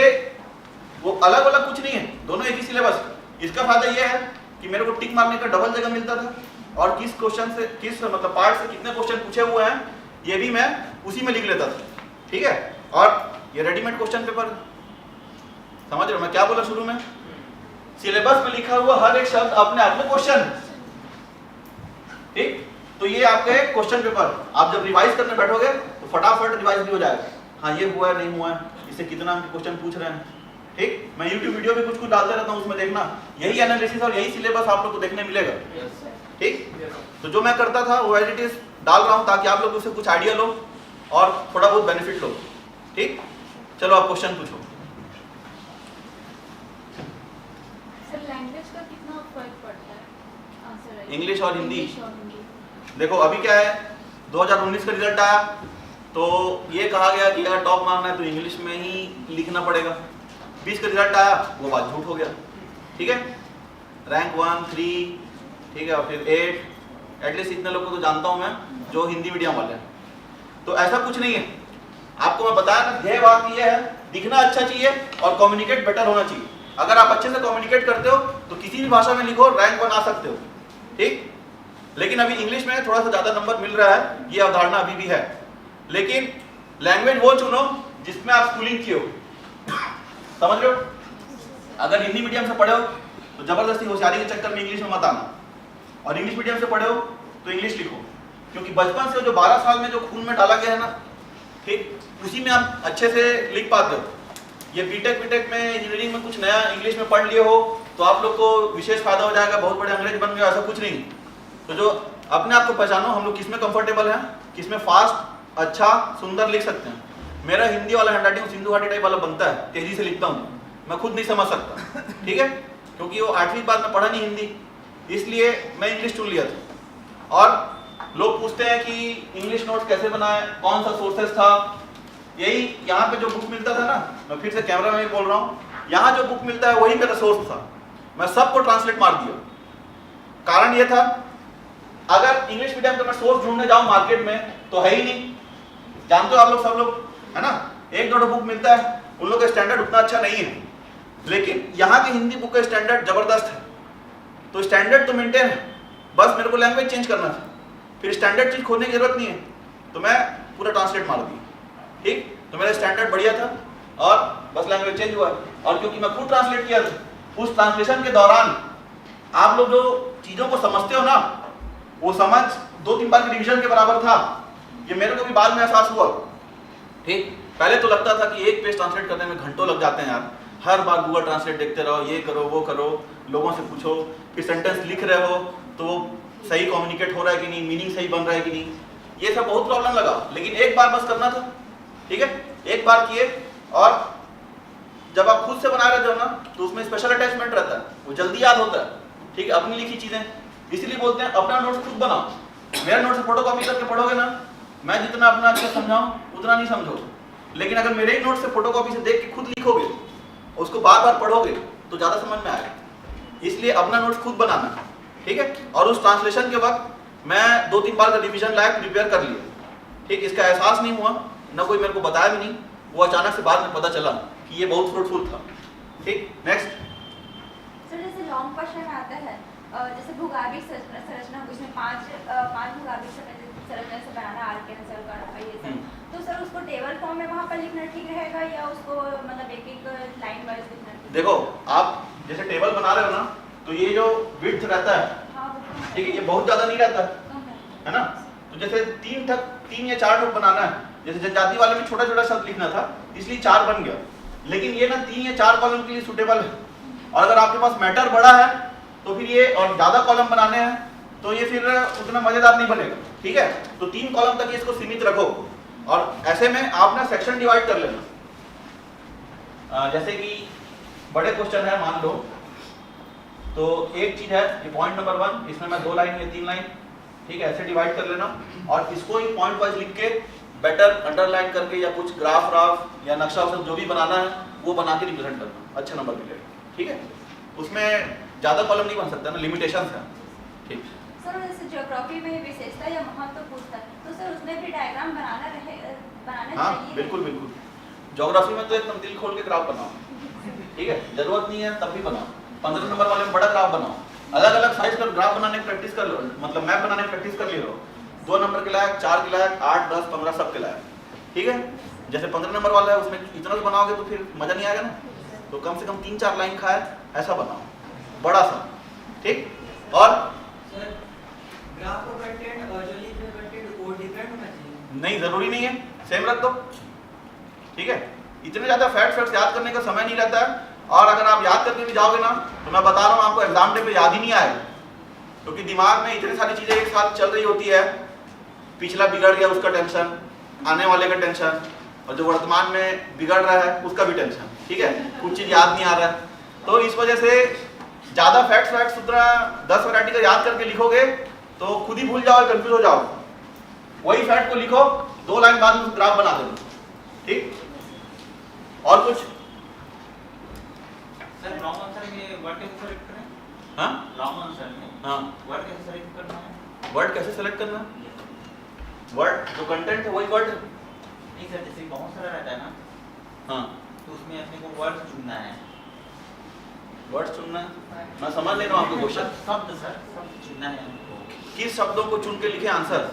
वो अलग अलग कुछ नहीं है, दोनों एक ही सिलेबस। इसका फायदा ये है कि मेरे को टिक मारने का डबल जगह मिलता था, और किस क्वेश्चन से, किस मतलब पार्ट से कितने क्वेश्चन पूछे हुए हैं ये भी मैं उसी में लिख लेता था, ठीक है? और ये रेडीमेड क्वेश्चन पेपर, समझ रहे हो मैं क्या बोला शुरू में? सिलेबस में लिखा हुआ हर एक शब्द अपने आप में क्वेश्चन, ठीक? तो ये आपका एक क्वेश्चन पेपर, आप जब रिवाइज करने बैठोगे तो फटाफट रिवाइज भी हो जाएगा, हाँ ये हुआ है नहीं हुआ है, इससे कितना क्वेश्चन पूछ रहे हैं, ठीक, मैं YouTube वीडियो में कुछ कुछ डालते रहता हूँ, उसमें देखना यही एनालिसिस और यही सिलेबस आप लोग को देखने मिलेगा। ठीक, तो जो मैं करता था वो एज इट इज डाल रहा हूँ ताकि आप लोग उससे कुछ आइडिया लो और थोड़ा बहुत बेनिफिट लो। ठीक, चलो आप क्वेश्चन पूछो। सर लैंग्वेज का कितना फर्क पड़ता है आंसर इंग्लिश और हिंदी? देखो अभी क्या है, 2019 का रिजल्ट आया तो ये कहा गया कि अगर टॉप मारना है तो इंग्लिश में ही लिखना पड़ेगा। 20 का रिजल्ट आया, वो बात झूठ हो गया। ठीक है, रैंक 1, 3, ठीक है, और फिर 8, एटलीस्ट इतने लोग को तो जानता हूँ मैं जो हिंदी मीडियम वाले हैं। तो ऐसा कुछ नहीं है, आपको मैं बताया ना, ध्येय बात ये है दिखना अच्छा चाहिए और कम्युनिकेट बेटर होना चाहिए। अगर आप अच्छे से कम्युनिकेट करते हो तो किसी भी भाषा में लिखो, रैंक 1 आ सकते हो। ठीक, लेकिन अभी इंग्लिश में थोड़ा सा ज्यादा नंबर मिल रहा है, ये अवधारणा अभी भी है। लेकिन लैंग्वेज वो चुनो जिसमें आप स्कूलिंग किए हो, समझ रहे हो? अगर हिंदी मीडियम से पढ़े हो तो जबरदस्ती होशियारी के चक्कर में इंग्लिश में मत आना, और इंग्लिश मीडियम से पढ़े हो तो इंग्लिश लिखो, क्योंकि बचपन से जो 12 साल में जो खून में डाला गया है ना, ठीक, उसी में आप अच्छे से लिख पाते हो। ये बीटेक में इंजीनियरिंग में कुछ नया इंग्लिश में पढ़ लिए हो तो आप लोग को विशेष फायदा हो जाएगा, बहुत बड़े अंग्रेज बन गए, ऐसा कुछ नहीं। तो जो अपने आप को पहचानो, हम लोग किसमें कंफर्टेबल हैं, किसमें फास्ट, अच्छा, सुंदर लिख सकते हैं। मेरा हिंदी वाला हैंडराइटिंग सिंधु घाटी टाइप वाला बनता है, तेजी से लिखता हूँ, मैं खुद नहीं समझ सकता। ठीक है, क्योंकि वो 8वीं बाद में पढ़ा नहीं हिंदी, इसलिए मैं इंग्लिश चुन लिया था। और लोग पूछते हैं कि इंग्लिश नोट्स कैसे बनाए, कौन सा सोर्सेस था। यही यहाँ पे जो बुक मिलता था ना, मैं फिर से कैमरा में बोल रहा हूँ, यहाँ जो बुक मिलता है वही मेरा सोर्स था, मैं सबको ट्रांसलेट मार दिया। कारण ये था, अगर इंग्लिश मीडियम का मैं सोर्स ढूंढने जाऊं मार्केट में तो है ही नहीं, जानते हो आप लोग, सब लोग, है ना, 1-2 बुक मिलता है, उन लोग का स्टैंडर्ड उतना अच्छा नहीं है। लेकिन यहाँ की हिंदी बुक का स्टैंडर्ड जबरदस्त है। तो स्टैंडर्ड तो मेंटेन है, बस मेरे को लैंग्वेज चेंज करना था, फिर स्टैंडर्ड चीज खोजने की जरूरत नहीं है, तो मैं पूरा ट्रांसलेट मार दी। ठीक, तो मेरा स्टैंडर्ड बढ़िया था और बस लैंग्वेज चेंज हुआ। और क्योंकि मैं खुद ट्रांसलेट किया था, उस ट्रांसलेशन के दौरान आप लोग जो चीजों को समझते हो ना, वो समझ 2-3 बार के रिवीजन के बराबर था। ये मेरे को भी बाद में एहसास हुआ। ठीक, पहले तो लगता था कि एक पेज ट्रांसलेट करने में घंटों लग जाते हैं यार, हर बार गूगल ट्रांसलेट देखते रहो, ये करो वो करो, लोगों से पूछो, फिर सेंटेंस लिख रहे हो तो सही कम्युनिकेट हो रहा है कि नहीं, मीनिंग सही बन रहा है कि नहीं, ये सब बहुत प्रॉब्लम लगा। लेकिन एक बार बस करना था, ठीक है, एक बार किए, और जब आप खुद से बना रहे हो ना तो उसमें स्पेशल अटैचमेंट रहता है, वो जल्दी याद होता है। ठीक है, अपनी लिखी चीजें, इसीलिए बोलते हैं अपना नोट्स खुद बनाओ। मेरा नोट्स फोटो कॉपी करके पढ़ोगे ना, मैं जितना अपना अच्छा समझाऊं उतना नहीं समझोगे, लेकिन अगर मेरे ही नोट्स से फोटो कॉपी से देख के खुद लिखोगे, उसको बार बार पढ़ोगे तो ज्यादा समझ में आएगा। इसलिए अपना नोट्स खुद बनाना, ठीक है। और उस ट्रांसलेशन के वक्त मैं 2-3 बार का रिवीजन लायक प्रिपेयर कर लिया। ठीक, इसका एहसास नहीं हुआ, ना कोई मेरे को बताया भी नहीं, वो अचानक से बाद में पता चला कि ये बहुत फ्रूटफुल था। ठीक, नेक्स्ट। सर जैसे लॉन्ग क्वेश्चन आता है, जैसे भूगर्भिक संरचना, उसमें 5 भूगर्भिक संरचना से बनाना, आर्केनसल का ये सब, तो सर उसको टेबल फॉर्म में वहाँ पर लिखना ठीक रहेगा या उसको मतलब एक लाइन वाइज लिखना ठीक? देखो, आप जैसे टेबल बना रहे हो ना, तो ये जो विड्थ रहता है, ठीक है, ये बहुत ज्यादा नहीं रहता है ना। तो जैसे 3 या 4 ठोक बनाना है, जैसे जनजाति वाले में छोटा छोटा शब्द लिखना था इसलिए 4 बन गया, लेकिन ये ना 3 या 4 कॉलम के लिए सुटेबल है। और अगर आपके पास मैटर बड़ा है तो फिर ये, और ज्यादा कॉलम बनाने हैं तो ये फिर उतना मजेदार नहीं बनेगा। ठीक है, तो 3 कॉलम तक इसको सीमित रखो, और ऐसे में आप ना सेक्शन डिवाइड कर लेना। जैसे कि बड़े क्वेश्चन है मान लो, तो एक चीज है ये पॉइंट नंबर 1, इसमें मैं 2 लाइन या 3 लाइन, ठीक है, ऐसे डिवाइड कर लेना, और इसको ही पॉइंट वाइज लिख के बेटर अंडरलाइन करके या कुछ ग्राफ या नक्शा जो भी बनाना है वो बना के रिप्रेजेंट करना, अच्छे नंबर मिलेगा। ठीक है, उसमें ज्यादा कॉलम नहीं बन सकता ना, लिमिटेशंस है। ठीक सर, जैसे ज्योग्राफी में विशेषता या महत्व पूछता है तो सर उसमें भी डायग्राम बनाना हाँ, चाहिए? बिल्कुल बिल्कुल। ज्योग्राफी में तो एकदम दिल खोल के ग्राफ बनाओ, ठीक है, जरूरत नहीं है तब भी बनाओ। 15 नंबर वाले में बड़ा ग्राफ बनाओ, अलग अलग साइज का ग्राफ बनाने की प्रैक्टिस कर लो, मतलब मैप बनाने की प्रैक्टिस कर लो। 2 नंबर के लायक, 4 के लायक, 8, 10, 15 सब के लायक। ठीक है, जैसे 15 नंबर वाला है उसमें इतना तो बनाओगे तो फिर मजा नहीं आएगा ना, तो कम से कम 3-4 लाइन खाए ऐसा बनाओ, बड़ा सा। ठीक, और ग्राफ का कंटेंट और जो लिख रहे कंटेंट वो डिफरेंट होना चाहिए? नहीं, जरूरी नहीं है, सेम रख दो। ठीक है, इतने ज्यादा फैक्ट्स याद करने का समय नहीं रहता है, और अगर आप याद करके भी जाओगे ना तो मैं बता रहा हूँ आपको एग्जाम डे पे याद ही नहीं आएगा, क्योंकि दिमाग में इतनी सारी चीजें एक साथ चल रही होती है। पिछला बिगड़ गया उसका टेंशन, आने वाले का टेंशन, और जो वर्तमान में बिगड़ रहा है उसका भी टेंशन, ठीक है, कुछ चीज याद नहीं आ रहा है। तो इस वजह से ज्यादा फैक्ट्स उतना 10 वैरायटी का याद करके लिखोगे तो खुद ही भूल जाओ, कंफ्यूज हो जाओ। वही फैक्ट को लिखो, 2 लाइन बाद में ग्राफ बना देना, ठीक। और कुछ सर लॉन्ग आंसर में वर्ड कैसे सेलेक्ट करें? हाँ लॉन्ग आंसर में हाँ, वर्ड कैसे सेलेक्ट करना है? वर्ड कैसे सेलेक्ट करना, वर्ड जो कंटेंट है वही वर्ड। नहीं सर, जैसे बहुत सारा रहता है ना, हाँ, तो उसमें अपने को वर्ड चुनना है। वर्ड चुनना है, मैं समझ ले रहा हूँ आपको क्वेश्चन। शब्द सर, शब्द चुनना है हमको। किस शब्दों को चुन के लिखे आंसर।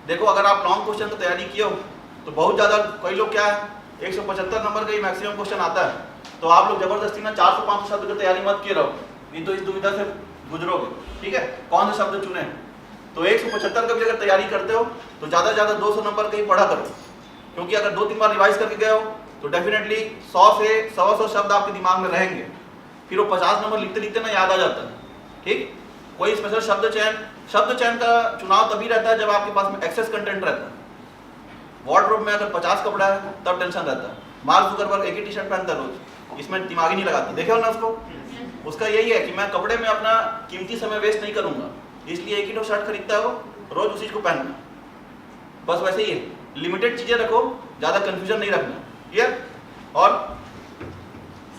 देखो अगर आप लॉन्ग क्वेश्चन की तैयारी किए हो तो बहुत ज्यादा, कई लोग क्या है 175 नंबर का ही मैक्सिमम क्वेश्चन आता है, तो आप लोग जबरदस्ती ना 400-500 शब्द की तैयारी मत किए रहो, नहीं तो इस दुविधा से गुजरोगे, ठीक है। कौन से शब्द चुने, तो 175 का भी अगर तैयारी करते हो तो ज्यादा से ज्यादा 200 नंबर का ही पढ़ा करो, क्योंकि अगर 2-3 बार रिवाइज करके गए हो तो डेफिनेटली 100 से 100 शब्द आपके दिमाग में रहेंगे, फिर वो 50 नंबर लिखते लिखते ना याद आ जाता है, ठीक। कोई स्पेशल शब्द चयन का चुनाव तभी रहता है जब आपके पास में एक्सेस कंटेंट रहता है। वार्डरोब में अगर 50 कपड़ा है तब टेंशन रहता है। मार्क जुकरबर्ग एक ही टी शर्ट पहनता है रोज, इसमें दिमाग ही नहीं लगाती, देखे हो ना उसको। उसका यही है कि मैं कपड़े में अपना कीमती समय वेस्ट नहीं करूंगा, इसलिए एक ही शर्ट खरीदता है वो, रोज उसी को पहनना, बस वैसे ही है। लिमिटेड चीजें रखो, ज्यादा कंफ्यूजन नहीं रखना, क्लियर। और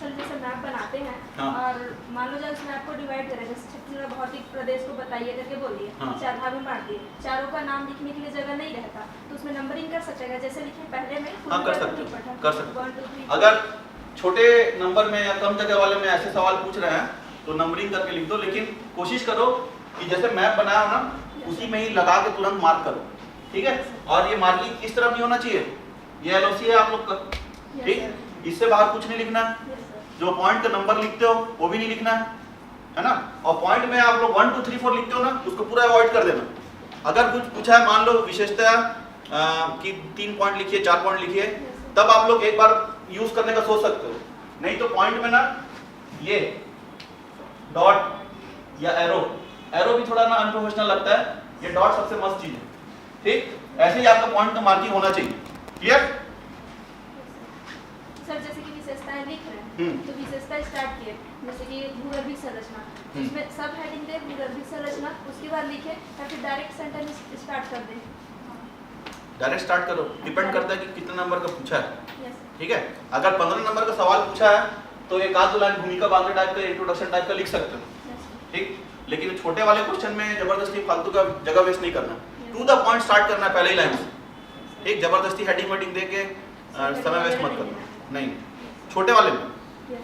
सर जैसे मैप बनाते हैं, हाँ। और मान लो जब उस मैप को डिवाइड करें, जैसे छत्तीसगढ़ भौतिक प्रदेश को बताइए करके बोल दिए, हाँ। 4 भाग में बांट दिए, चारों का नाम लिखने के लिए जगह नहीं रहता, तो उसमें नंबरिंग कर सकते हैं, जैसे लिखे पहले में हाँ, कर सकते हो, कर सकते हो। 1 2 3 अगर छोटे नंबर में या कम जगह वाले में ऐसे सवाल पूछ रहे हैं तो नंबरिंग करके लिख दो, लेकिन कोशिश करो कि जैसे मैप बनाया हो ना उसी में ही लगा के तुरंत मार्क करो, ठीक है। और ये मार्किंग इस तरफ नहीं होना चाहिए, ये एलओसी है आप लोग का, ठीक, इससे बाहर कुछ नहीं लिखना। जो पॉइंट का नंबर लिखते हो वो भी नहीं लिखना है ना। और पॉइंट में आप लोग 1 2 3 4 लिखते हो ना, उसको पूरा अवॉइड कर देना। अगर कुछ पूछा है, मान लो विशेषता कि 3 पॉइंट लिखिए, 4 पॉइंट लिखिए, तब आप लोग एक बार यूज करने का सोच सकते हो, नहीं तो पॉइंट में ना ये डॉट या एरो भी थोड़ा ना अनप्रोफेशनल लगता है, ये डॉट सबसे मस्त चीज है, ठीक। ऐसे ही आपका पॉइंट का मार्किंग होना चाहिए, क्लियर। सर जैसे कि विशेषताएं लिख रहे हैं, तो विशेषता स्टार्ट किए, जैसे कि भूगर्भीय संरचना, उसमें सब हेडिंग दे भूगर्भीय संरचना, उसके बाद लिखे या फिर डायरेक्ट सेंटेंस स्टार्ट कर दें। डायरेक्ट स्टार्ट करो, डिपेंड करता है कि कितने नंबर का पूछा है, यस ठीक है। अगर 15 नंबर का सवाल पूछा है तो एक आध 2 लाइन भूमिका बांधने टाइप का, इंट्रोडक्शन टाइप का लिख सकते हो, ठीक। लेकिन छोटे वाले क्वेश्चन में जबरदस्ती फालतू का जगह वेस्ट नहीं करना, टू द पॉइंट स्टार्ट करना है पहले ही लाइन से, ठीक। जबरदस्ती हेडिंग वेडिंग दे के समय वेस्ट मत करो, नहीं। छोटे वाले में,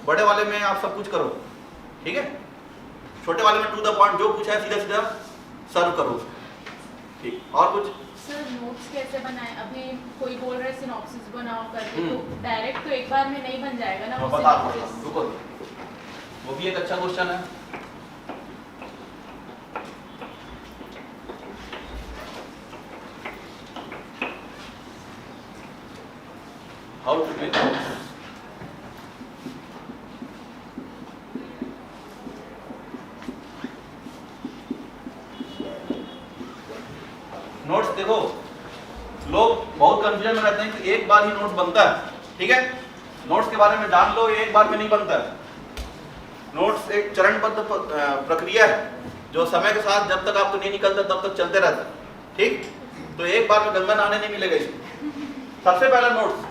बड़े वाले में आप सब कुछ करो, ठीक है। छोटे वाले में टू द पॉइंट जो पूछा है सीधा सीधा सर्व करो, ठीक। और कुछ सर नोट्स कैसे बनाएं? अभी कोई बोल रहा है सिनॉप्सिस बनाओ करके, हम्म। तो डायरेक्ट तो एक बार में नहीं बन जाएगा ना मैं वो बता रहा synopsis। हूँ, रुको, वो भी एक अच्छा क्वेश्चन है। How to make notes. देखो लोग बहुत कंफ्यूजन में रहते हैं कि एक बार ही नोट्स बनता है, ठीक है। नोट्स के बारे में जान लो, एक बार में नहीं बनता है। नोट्स एक चरणबद्ध प्रक्रिया है जो समय के साथ जब तक आपको नहीं निकलता तब तक चलते रहता है, ठीक। तो एक बार में गंगा नहाने नहीं मिलेगा इसमें। सबसे पहला नोट्स,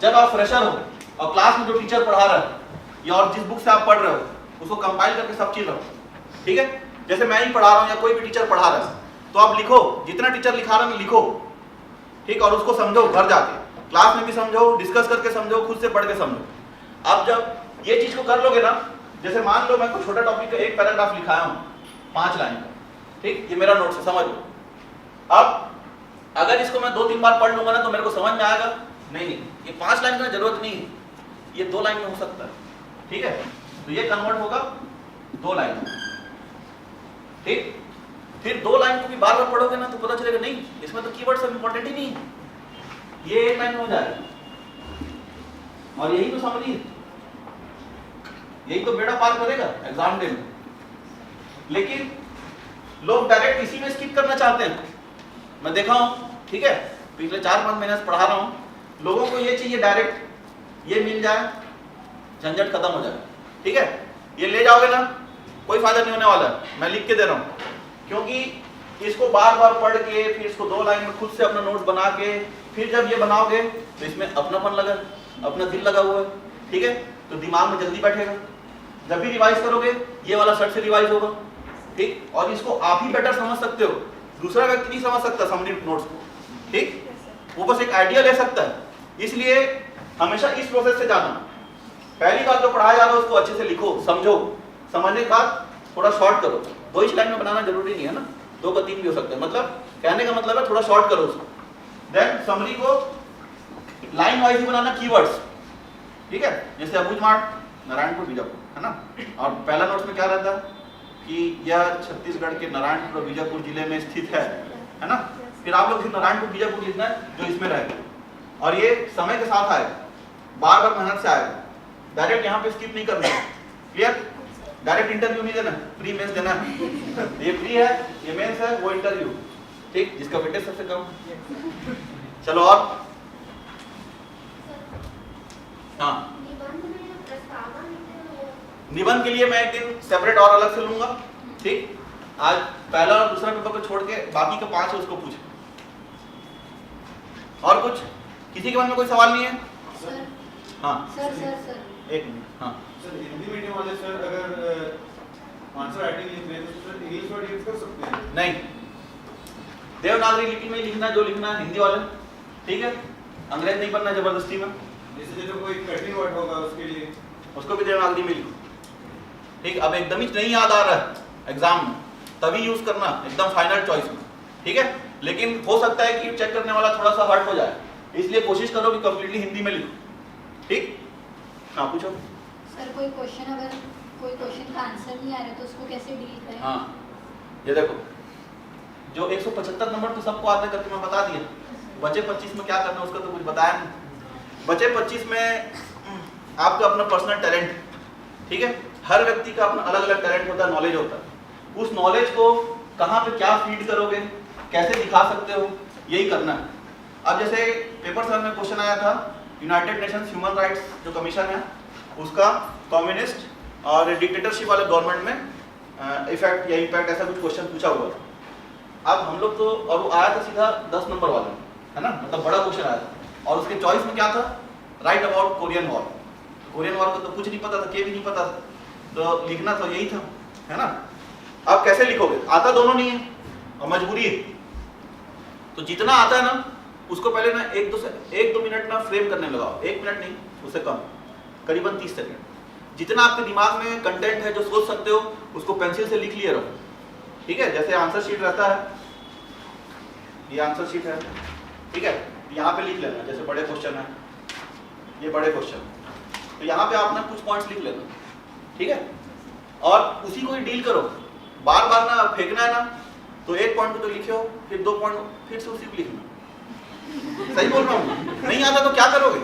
जब आप फ्रेशर हो और क्लास में जो टीचर पढ़ा रहा है या और जिस बुक से आप पढ़ रहे हो उसको कंपाइल करके सब चीज रखो, ठीक है। जैसे मैं ही पढ़ा रहा हूँ या कोई भी टीचर पढ़ा रहा है तो आप लिखो, जितना टीचर लिखा रहा है लिखो, ठीक। और उसको समझो, घर जाके क्लास में भी समझो, डिस्कस करके समझो, खुद से पढ़ के समझो। अब जब ये चीज को कर लोगे ना, जैसे मान लो मैं कोई छोटा टॉपिक का एक पैराग्राफ लिखाया हूँ 5 लाइन का, ठीक, ये मेरा नोट्स है, समझ लो। अब अगर इसको मैं 2-3 बार पढ़ लूंगा ना तो मेरे को समझ में आएगा, नहीं ये 5 लाइन का जरूरत नहीं है, ये 2 लाइन में हो सकता है, ठीक है। तो ये कन्वर्ट होगा 2 लाइन में, ठीक। फिर 2 लाइन को भी बार बार पढ़ोगे ना तो पता चलेगा नहीं इसमें तो कीवर्ड सब इंपॉर्टेंट ही नहीं है, ये 1 लाइन में हो जाएगा, और यही तो समरी है, यही तो बेड़ा पार करेगा एग्जाम डे में। लेकिन लोग डायरेक्ट इसी में स्किप करना चाहते हैं। मैं देखा हूं, ठीक है, पिछले 4-5 महीने से पढ़ा रहा हूं, लोगों को ये चाहिए डायरेक्ट ये मिल जाए, झंझट खत्म हो जाए। ठीक है, ये ले जाओगे ना, कोई फायदा नहीं होने वाला है, मैं लिख के दे रहा हूं। क्योंकि इसको बार बार पढ़ के फिर इसको 2 लाइन में खुद से अपना नोट्स बना के फिर जब ये बनाओगे तो इसमें अपनापन लगा, अपना दिल लगा हुआ है। ठीक है, तो दिमाग में जल्दी बैठेगा। जब भी रिवाइज करोगे ये वाला शर्ट से रिवाइज होगा। ठीक, और इसको आप ही बेटर समझ सकते हो, दूसरा व्यक्ति नहीं समझ सकता समरी नोट्स को। ठीक, वो बस एक आइडिया ले सकता है। इसलिए हमेशा इस प्रोसेस से जाना। पहली बार जो पढ़ाया जा रहा है उसको अच्छे से लिखो, समझो, समझने के बाद थोड़ा शॉर्ट करो। 2 ही लाइन में बनाना जरूरी नहीं है ना, 2 का 3 भी हो सकता है। मतलब कहने का मतलब है थोड़ा शॉर्ट करो उसको। देन समरी को लाइन वाइज ही बनाना, कीवर्ड्स। ठीक है, जैसे अबूझ मार्ट, नारायणपुर, बीजापुर, है ना। और पहला नोट्स में क्या रहता है कि यह छत्तीसगढ़ के नारायणपुर और बीजापुर जिले में स्थित है ना। फिर आप लोग नारायणपुर बीजापुर लिखना है जो इसमें रहेगा, और ये समय के साथ आएगा, बार बार मेहनत से आएगा। डायरेक्ट यहाँ पे स्किप नहीं करना है। क्लियर? डायरेक्ट इंटरव्यू नहीं देना, प्री मेंस देना है। ये प्री है, ये मेंस है, वो इंटरव्यू। ठीक, जिसका वेटेज सबसे कम। चलो और हाँ, निबंध के लिए मैं एक दिन सेपरेट और अलग से लूंगा। ठीक, आज पहला और दूसरा पेपर को छोड़ के बाकी का 5 है उसको पूछ। और कुछ किसी के मन में कोई सवाल नहीं है? सर, हाँ सर एक मिनट। हाँ सर, हिंदी मीडियम वाले सर अगर आंसर राइटिंग लिख रहे हैं तो सर इंग्लिश वर्ड यूज कर सकते हैं? नहीं, देवनागरी लिपि में ही लिखना जो लिखना है हिंदी वाले। ठीक है, अंग्रेज नहीं बनना जबरदस्ती में। जैसे जो कोई कठिन वर्ड होगा उसके लिए उसको भी देवनागरी में लिखो। ठीक, अब एकदम ही नहीं याद आ रहा है एग्जाम में तभी यूज करना, एकदम फाइनल चॉइस में। ठीक है, लेकिन हो सकता है कि चेक करने वाला थोड़ा सा हर्ट हो जाए, इसलिए कोशिश करो कि कंप्लीटली हिंदी में लिखो। ठीक, हाँ पूछो। सर, कोई क्वेश्चन का आंसर नहीं आ रहा तो उसको कैसे डील करें? हाँ, ये देखो, जो 175 नंबर तो सबको आते करके मैं बता दिया। बचे 25 में क्या करना उसका तो कुछ बताया नहीं। बचे 25 में आपका अपना पर्सनल टैलेंट। ठीक है, हर व्यक्ति का अपना अलग अलग टैलेंट होता है, नॉलेज होता है। उस नॉलेज को कहाँ पे क्या फीड करोगे, कैसे दिखा सकते हो, यही करना है। अब जैसे पेपर सर में क्वेश्चन आया था, यूनाइटेड नेशंस ह्यूमन राइट्स जो कमीशन है उसका कम्युनिस्ट और डिक्टेटरशिप वाले गवर्नमेंट में इफेक्ट या इम्पैक्ट, ऐसा कुछ क्वेश्चन पूछा हुआ था। अब हम लोग तो, और वो आया था सीधा 10 नंबर वाला, है ना, मतलब बड़ा क्वेश्चन आया था। और उसके चॉइस में क्या था, right about Korean war. Korean war को तो कुछ नहीं पता था, के भी नहीं पता था, तो लिखना तो यही था, है ना। अब कैसे लिखोगे, आता दोनों नहीं है और मजबूरी है, तो जितना आता है ना उसको पहले ना 1-2 मिनट ना फ्रेम करने में लगाओ। 1 मिनट नहीं, उससे कम, करीबन 30 सेकंड। जितना आपके दिमाग में कंटेंट है जो सोच सकते हो उसको पेंसिल से लिख लिया रहो। ठीक है, जैसे आंसर शीट रहता है, ये आंसर शीट है। ठीक है, यहाँ पे लिख लेना, जैसे बड़े क्वेश्चन है, ये बड़े क्वेश्चन, तो यहाँ पे आप ना कुछ पॉइंट्स लिख लेना। ठीक है, और उसी को ही डील करो, बार बार ना फेंकना है ना, तो 1 पॉइंट को तो लिखो, फिर 2 पॉइंट फिर से उसी को लिखना। सही बोल रहा हूँ? नहीं आता तो क्या करोगे,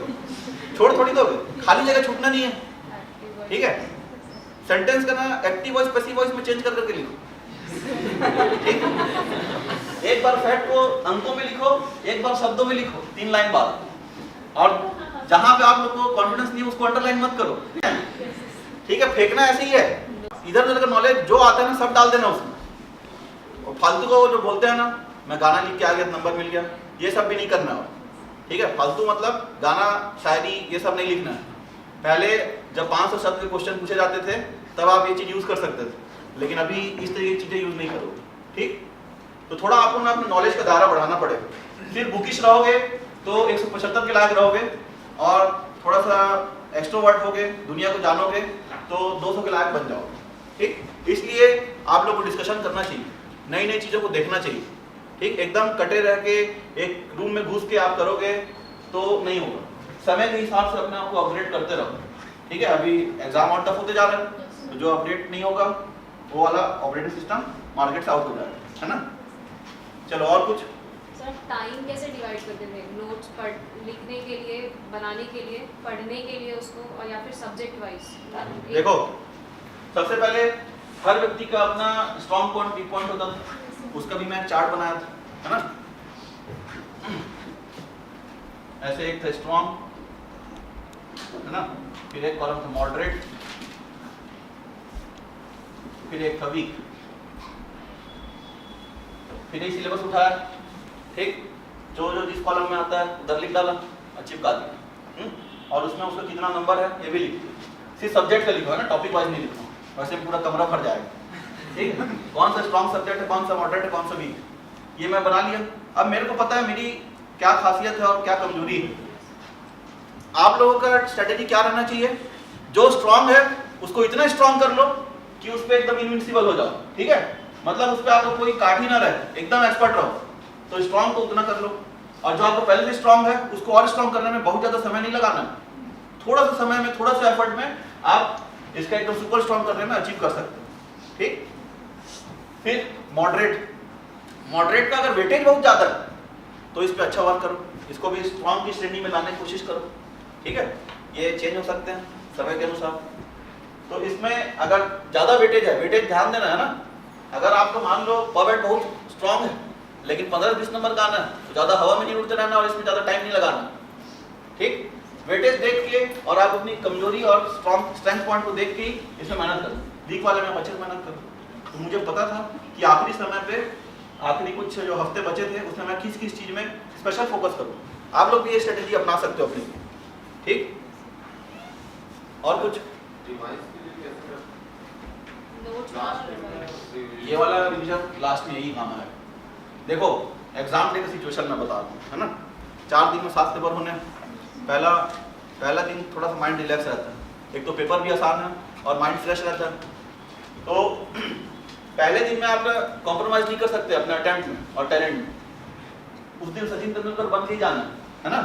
छोड़ थोड़ी दोगे, खाली जगह छूटना नहीं है। ठीक है, सेंटेंस का ना एक्टिव वॉइस पैसिव वॉइस में चेंज कर करके लिखो। ठीक, एक बार फैक्ट को अंकों में लिखो, एक बार शब्दों में लिखो, 3 लाइन बाद। और जहां पे आप लोग को कॉन्फिडेंस नहीं है उसको अंडरलाइन मत करो। ठीक है, फेंकना ऐसे ही है, इधर उधर का नॉलेज जो आता है ना सब डाल देना उसमें। और फालतू को जो बोलते हैं ना, मैं गाना लिख के आ गया नंबर मिल गया, ये सब भी नहीं करना है। ठीक है, फालतू मतलब गाना शायरी ये सब नहीं लिखना है। पहले जब 500 शब्द के क्वेश्चन पूछे जाते थे तब आप ये चीज यूज कर सकते थे, लेकिन अभी इस तरह की चीजें यूज नहीं करोगे। ठीक, तो थोड़ा आपको ना अपने नॉलेज का दायरा बढ़ाना पड़ेगा। फिर बुकिश रहोगे तो 175 के लायक रहोगे, और थोड़ा सा एक्सट्रोवर्ट होगे, दुनिया को जानोगे तो 200 के लायक बन जाओगे। ठीक, इसलिए आप लोग को डिस्कशन करना चाहिए, नई नई चीज़ों को देखना चाहिए। ठीक, एकदम कटे रह के एक रूम में घुस के आप करोगे तो नहीं होगा। समय के हिसाब से अपने आप को अपग्रेड करते रहो। ठीक है, अभी एग्जाम और टफ होते जा रहे हैं, तो जो अपडेट नहीं होगा वो वाला ऑपरेटिंग सिस्टम मार्केट से आउट हो जाएगा, है ना। चलो और कुछ। सर अपना टाइम कैसे डिवाइड करते थे नोट्स पढ़ लिखने के लिए, बनाने के लिए, पढ़ने के लिए उसको, और या फिर सब्जेक्ट वाइज? देखो, सबसे पहले हर व्यक्ति का अपना स्ट्रॉन्ग पॉइंट, वीक पॉइंट होता था, उसका भी मैं चार्ट बनाया था, है ना। ऐसे एक था स्ट्रॉन्ग, है ना, फिर एक कॉलम था मॉडरेट, फिर एक था वीक, फिर एक सिलेबस उठाया, ठीक, जो जो जिस कॉलम में आता है उधर लिख डाला और चिपका दिया, और उसमें उसका कितना नंबर है ये भी लिख दिया। सिर्फ सब्जेक्ट का लिखो, है ना, टॉपिक वाइज नहीं लिखो, वैसे पूरा कमरा भर जाएगा, ठीक। कौन सा स्ट्रॉन्ग सब्जेक्ट है, कौन सा मॉडरेट है, कौन सा वीक, ये मैं बना लिया। अब मेरे को पता है मेरी क्या खासियत है और क्या कमजोरी है। आप लोगों का स्ट्रेटेजी क्या रहना चाहिए, जो स्ट्रॉन्ग है उसको इतना स्ट्रॉन्ग कर लो कि उस पर एकदम इनविंसिबल हो जाओ, ठीक है, मतलब उस पर आपको कोई काट ही ना रहे, एकदम एक्सपर्ट रहो, तो स्ट्रॉन्ग को उतना कर लो। और जो आपको पहले से स्ट्रॉन्ग है उसको और स्ट्रॉन्ग करने में बहुत ज्यादा समय नहीं लगाना, थोड़ा सा समय में, थोड़ा सा एफर्ट में आप इसका एकदम सुपर स्ट्रॉन्ग करने में अचीव कर सकते हो, ठीक। फिर मॉडरेट, मॉडरेट का अगर वेटेज बहुत ज्यादा है तो इस पे अच्छा वर्क करो, इसको भी स्ट्रॉन्ग की श्रेणी में लाने की कोशिश करो, ठीक है। ये चेंज हो सकते हैं समय के अनुसार। तो इसमें अगर ज्यादा वेटेज है, वेटेज ध्यान देना है ना, अगर आपको मान लो परवेट बहुत स्ट्रॉन्ग है लेकिन 15-20 नंबर का आना है तो ज्यादा हवा में नहीं उड़ते रहना और इसमें ज्यादा टाइम नहीं लगाना, ठीक। वेटेज देख के और आप अपनी कमजोरी और स्ट्रेंथ पॉइंट को देख के ही इसमें मेहनत करो। वीक वाले में अच्छे से मेहनत करो। तो मुझे पता था कि आखिरी समय पे, आखिरी कुछ जो हफ्ते बचे थे उसमें मैं किस किस चीज में स्पेशल फोकस करूँ। आप लोग भी ये स्ट्रेटेजी अपना सकते हो अपनी, ठीक। और कुछ ये वाला रिवीजन लास्ट में यही काम है। देखो, एग्जाम डे का सिचुएशन मैं बता रहा हूँ, है ना, 4 दिन में 7 पेपर होने। पहला दिन थोड़ा सा माइंड रिलैक्स रहता है, एक तो पेपर भी आसान है और माइंड फ्रेश रहता है। तो पहले दिन में आप कॉम्प्रोमाइज नहीं कर सकते अपने अटेम्प्ट में और टैलेंट में। उस दिन सचिन तेंदुलकर बन के ही जाना है ना,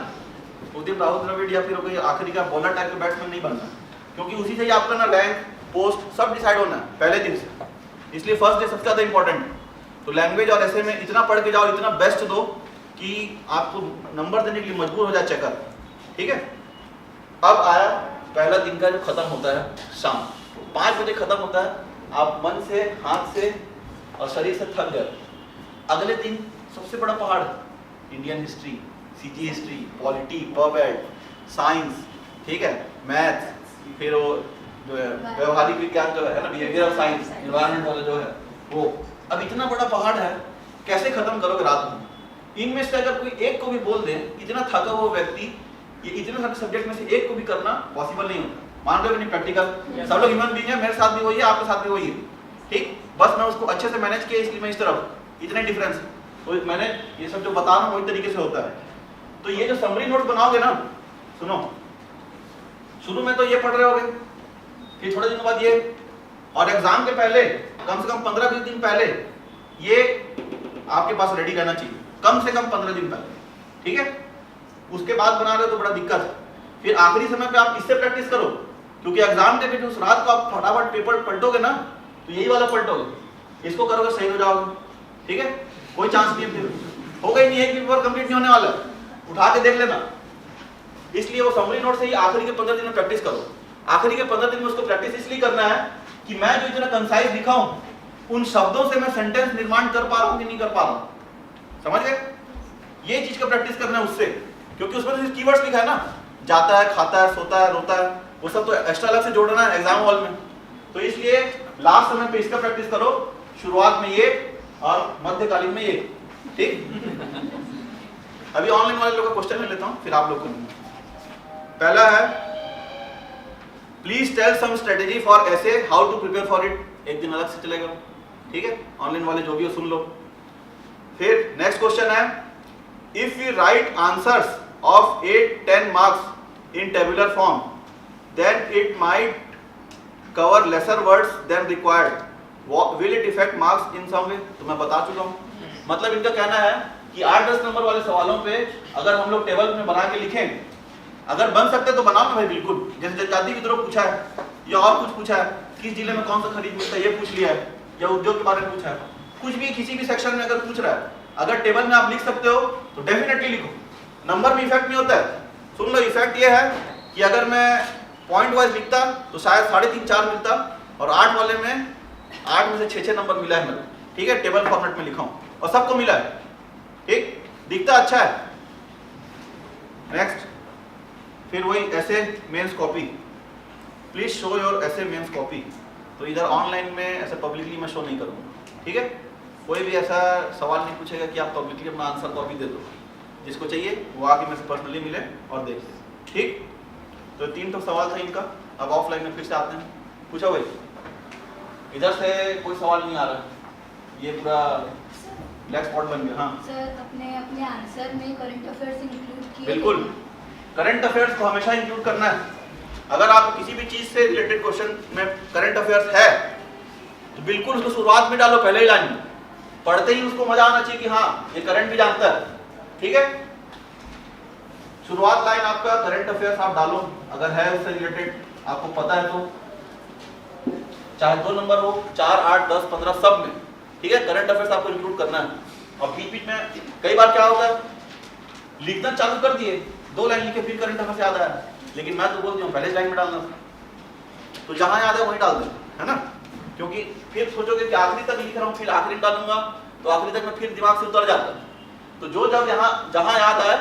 उस दिन राहुल द्रविड़ या फिर कोई आखिरी का बॉलर टाइप का बैट्समैन नहीं बनना, क्योंकि उसी से ही आपका ना रैंक, पोस्ट सब डिसाइड होना है पहले दिन से। इसलिए फर्स्ट डे सबसे ज़्यादा इंपॉर्टेंट है। तो लैंग्वेज और ऐसे में इतना पढ़ के जाओ, इतना बेस्ट दो कि आपको नंबर देने के लिए मजबूर हो जाए चेकर, ठीक है। अब आया पहला दिन का जो खत्म होता है शाम 5 बजे खत्म होता है, आप मन से, हाथ से और शरीर से थक गए। अगले दिन सबसे बड़ा पहाड़ Indian history, CG history, polity, पॉवेट, साइंस, ठीक है, मैथ, फिर वो जो है व्यवहारिक विज्ञान जो है ना, बिहेवियर साइंस, एनवायरनमेंट वाला जो है वो। अब इतना बड़ा पहाड़ है, कैसे खत्म करोगे रात में? इनमें से अगर कोई एक को भी बोल दे, इतना थका हुआ व्यक्ति ये इतने सारे सब्जेक्ट में से एक को भी करना पॉसिबल नहीं होता। मान लो नहीं प्रैक्टिकल, सब लोग ह्यूमन बीइंग है, मेरे साथ भी वही है, आपके साथ भी वही है, ठीक। बस मैं उसको अच्छे से मैनेज किया, इसलिए मैं इस तरफ, इतने डिफरेंस। तो मैंने ये सब जो बता रहा हूँ वही तरीके से होता है। तो ये जो समरी नोट बनाओगे ना, सुनो, शुरू में तो ये पढ़ रहे होगे, फिर थोड़े दिनों बाद ये, और एग्जाम के पहले कम से कम 15-20 दिन पहले ये आपके पास रेडी रहना चाहिए, कम से कम 15 दिन पहले, ठीक है। उसके बाद बना रहे हो तो बड़ा दिक्कत है। फिर आखिरी समय पे आप इससे प्रैक्टिस करो, क्योंकि एग्जाम के उस रात को आप फटाफट पेपर पलटोगे ना, तो यही वाला पलटोगे, इसको करोगे सही हो जाओगे, ठीक है। कोई चांस नहीं है, फिर होगा ही नहीं, एक भी पेपर कंप्लीट नहीं होने वाला, उठा के देख लेना। इसलिए वो समरी नोट से ही आखिरी के 15 दिन में प्रैक्टिस करो। आखिरी के 15 दिन में उसको प्रैक्टिस इसलिए करना है कि मैं जो इतना कंसाइज लिखा हूं, उन शब्दों से मैं सेंटेंस निर्माण कर पा रहा हूं कि नहीं कर पा रहा हूं, समझ गए? ये चीज का प्रैक्टिस करना है उससे, क्योंकि उसमें तो कीवर्ड्स लिखा है ना, जाता है, खाता है, सोता है, रोता है, वो सब तो एक्स्ट्रा अलग से जोड़ना है एग्जाम हॉल में। तो इसलिए लास्ट समय पे इसका प्रैक्टिस करो, शुरुआत में ये और मध्यकालीन में ये, ठीक। अभी ऑनलाइन वाले लोगों का क्वेश्चन ले लेता हूं, फिर आप लोग को। पहला है, please tell some strategy for ऐसे, how to prepare for it. एक दिन अलग से चलेगा, ठीक है, ऑनलाइन वाले जो भी हो सुन लो। फिर नेक्स्ट क्वेश्चन है, if you write answers of 8-10 marks in tabular form then it might cover lesser words than required, will it effect marks in some way. तो मैं बता चुका हूँ, मतलब इनका कहना है कि 8-10 नंबर वाले सवालों पे अगर हम लोग टेबल में बना के लिखें, अगर बन सकते तो बनाओ ना भाई, बिल्कुल। जैसे जनजाति विद्रोह पूछा है या और कुछ पूछा है, किस जिले में कौन सा खरीद मिलता है ये पूछ लिया है, या उद्योग के बारे में पूछा है, कुछ भी किसी भी सेक्शन में अगर पूछ रहा है अगर टेबल में आप लिख सकते हो तो डेफिनेटली लिखो। नंबर में इफेक्ट नहीं होता है। सुन लो, इफेक्ट ये है कि अगर मैं पॉइंट वाइज लिखता तो शायद 3.5 4 मिलता, और 8 वाले में 8 में से 6 नंबर मिला है मेरा, ठीक है, टेबल फॉर्मेट में लिखा हूं और सबको मिला है, ठीक, दिखता अच्छा है। नेक्स्ट, फिर वही essay mains copy, please show your essay mains copy. तो इधर ऑनलाइन में ऐसे पब्लिकली मैं शो नहीं करूँगा, ठीक है। कोई भी ऐसा सवाल नहीं पूछेगा कि आप पब्लिकली अपना आंसर कॉपी दे दो। जिसको चाहिए वो आके मेरे से पर्सनली मिले और देख ले, ठीक। तो 3 तो सवाल था इनका। अब ऑफलाइन में फिर से आते हैं। पूछो भाई, इधर से कोई सवाल नहीं आ रहा, ये पूरा ब्लैक स्पॉट बन गया। हाँ सर, अपने अपने आंसर में करंट अफेयर्स इंक्लूड किए? बिल्कुल, करंट अफेयर्स को हमेशा इंक्लूड करना है। अगर आप किसी भी चीज से रिलेटेड क्वेश्चन में करंट अफेयर्स है तो बिल्कुल उसको शुरुआत में डालो, पहले ही लाइन में। पढ़ते ही उसको मजा आना चाहिए कि हाँ ये करंट भी जानता है, ठीक है। शुरुआत लाइन आपका करंट अफेयर्स आप डालो, अगर है उससे रिलेटेड आपको पता है तो, चाहे 2 नंबर हो, 4 8 10 15 सब में, ठीक है, करंट अफेयर्स आपको इंक्लूड करना है। और बीच बीच में कई बार क्या होता है, लिखना चालू कर दिए, 2 लाइन लिखे फिर करंट अफेयर्स याद आया, लेकिन मैं तो बोलती हूँ पहले लाइन में डालना था। तो जहां याद है वहीं डाल दें, है ना, क्योंकि फिर सोचोगे कि आखिरी तक लिख रहा हूँ फिर आखिरी में डालूंगा तो आखिरी तक में फिर दिमाग से उतर जाता है। तो जो जब यहाँ जहां याद आए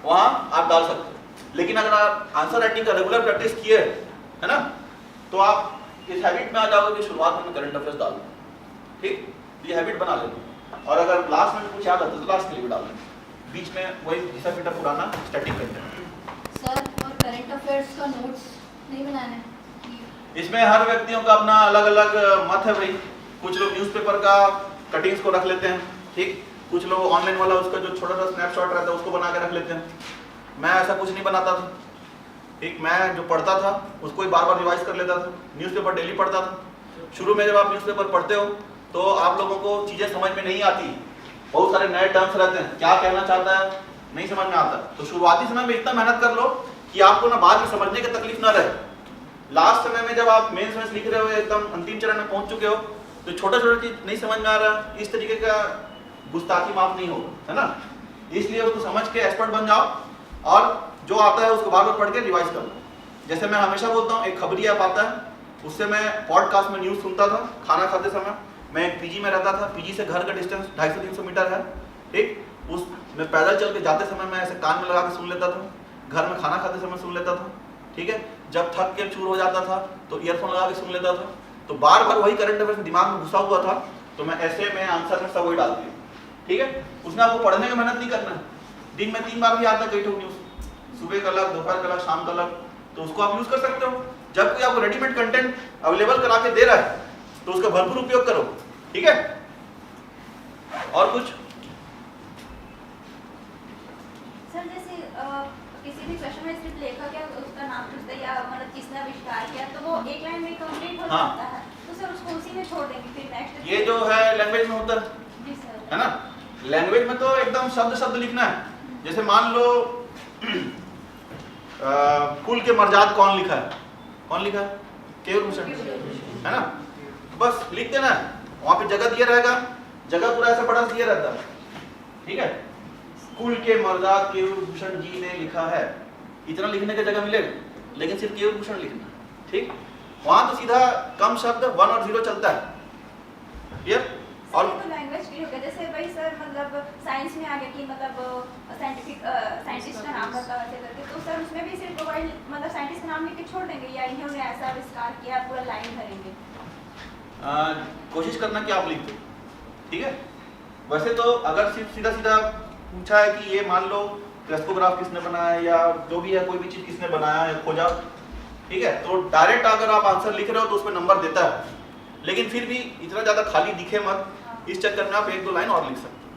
वहां आप डाल सकते हो। लेकिन अगर आप आंसर राइटिंग का रेगुलर प्रैक्टिस किए, है ना, तो आप इस हैबिट में आ जाओगे कि शुरुआत में करंट अफेयर्स डाल दूँ, ठीक, ये हैबिट बना लेना। और अगर लास्ट में कुछ याद आता है तो लास्ट के लिए भी डाल दें, बीच में वही घिसा पिटा पुराना स्टैटिक करते हैं। सर, और करंट अफेयर्स का नोट्स नहीं बनाना है? इसमें हर व्यक्तियों का अपना अलग अलग मत है भाई। कुछ लोग न्यूज़पेपर का कटिंग्स को रख लेते हैं, ठीक, कुछ लोग ऑनलाइन वाला उसका जो छोटा सा स्नैपशॉट रहता है उसको बना के रख लेते हैं। मैं ऐसा कुछ नहीं बनाता था, ठीक, मैं जो पढ़ता था उसको ही बार बार रिवाइज कर लेता था। न्यूज़पेपर डेली पढ़ता था। शुरू में जब आप न्यूज़पेपर पढ़ते हो तो आप लोगों को चीज़ें समझ में नहीं आती, बहुत सारे नए टर्म्स रहते हैं, क्या कहना चाहता है नहीं समझ में आता। तो शुरुआती समय में इतना मेहनत कर लो कि आपको ना बाद में समझने की तकलीफ ना रहे। लास्ट समय में जब आप मेंस लिख रहे हो, एकदम अंतिम चरण में पहुंच चुके हो, तो छोटा छोटा चीज नहीं समझ में आ रहा, इस तरीके का गुस्ताखी माफ नहीं होगा, है ना। इसलिए उसको समझ के एक्सपर्ट बन जाओ और जो आता है उसको बार बार पढ़ के रिवाइज कर लो। जैसे मैं हमेशा बोलता हूँ, एक खबरी ऐप आता है, उससे मैं पॉडकास्ट में न्यूज़ सुनता था खाना खाते समय। मैं एक पीजी में रहता था, पीजी से घर का डिस्टेंस 250-300 मीटर है, ठीक, उस मैं पैदल चल के जाते समय मैं ऐसे कान में लगा के सुन लेता था, घर में खाना खाते समय सुन लेता था, ठीक है। जब थक के चूर हो जाता था तो ईयरफोन लगा के सुन लेता था। तो बार बार वही करंट अफेयर्स दिमाग में घुसा हुआ था, तो मैं ऐसे में आंसर में सब वही डाल दिया, ठीक है। उसमें आपको पढ़ने की मेहनत नहीं करना है। दिन में 3 बार भी आता है कई ठो न्यूज़, सुबह का अलग, दोपहर का अलग, शाम का अलग, तो उसको आप यूज कर सकते हो। जब कोई आपको रेडीमेड कंटेंट अवेलेबल करा के दे रहा है तो उसका भरपूर उपयोग करो, ठीक है। और कुछ सर, जैसे किसी भी क्वेश्चन में सिर्फ लेखक या उसका नाम पूछते या मतलब किसने आविष्कार किया तो वो एक लाइन में कंप्लीट हो जाता है, तो सर उसको उसी में छोड़ देंगे फिर नेक्स्ट। ये जो है लैंग्वेज में होता है, जी सर, है ना। लैंग्वेज में तो एकदम शब्द शब्द लिखना है। जैसे मान लो कुल के मर्जाद कौन लिखा है, कौन लिखा है, केयूरभूषण, है ना। बस लिख देना है, वहां पे जगह दिया रहेगा, जगह पूरा ऐसा बड़ा दिया रहता है, ठीक है। कुल के मर्जाद केयूरभूषण जी ने लिखा है, इतना लिखने की जगह मिलेगा, लेकिन सिर्फ केयूरभूषण लिखना, ठीक। वहां तो सीधा कम शब्द 1 और 0 चलता है, क्लियर। और तो लैंग्वेज की हो गया। जैसे भाई सर मतलब साइंस में आ गया कि मतलब साइंटिस्ट का नाम बताओ ऐसे करके, तो सर उसमें भी सिर्फ प्रोवाइड मतलब साइंटिस्ट का नाम लिख के छोड़ देंगे या इन्होंने ऐसा आविष्कार किया पूरा लाइन भरेंगे? कोशिश करना कि आप लिख दो, ठीक है। वैसे तो अगर सिर्फ सीधा सीधा पूछा है कि ये मान लो क्रेस्कोग्राफ किसने बनाया या जो भी है, कोई भी चीज किसने बनाया है खोजा, ठीक है, तो डायरेक्ट अगर आप आंसर लिख रहे हो तो उसमें नंबर देता है। लेकिन फिर भी इतना ज्यादा खाली दिखे मत, इस चक्कर में आप 1-2 लाइन और लिख सकते हो,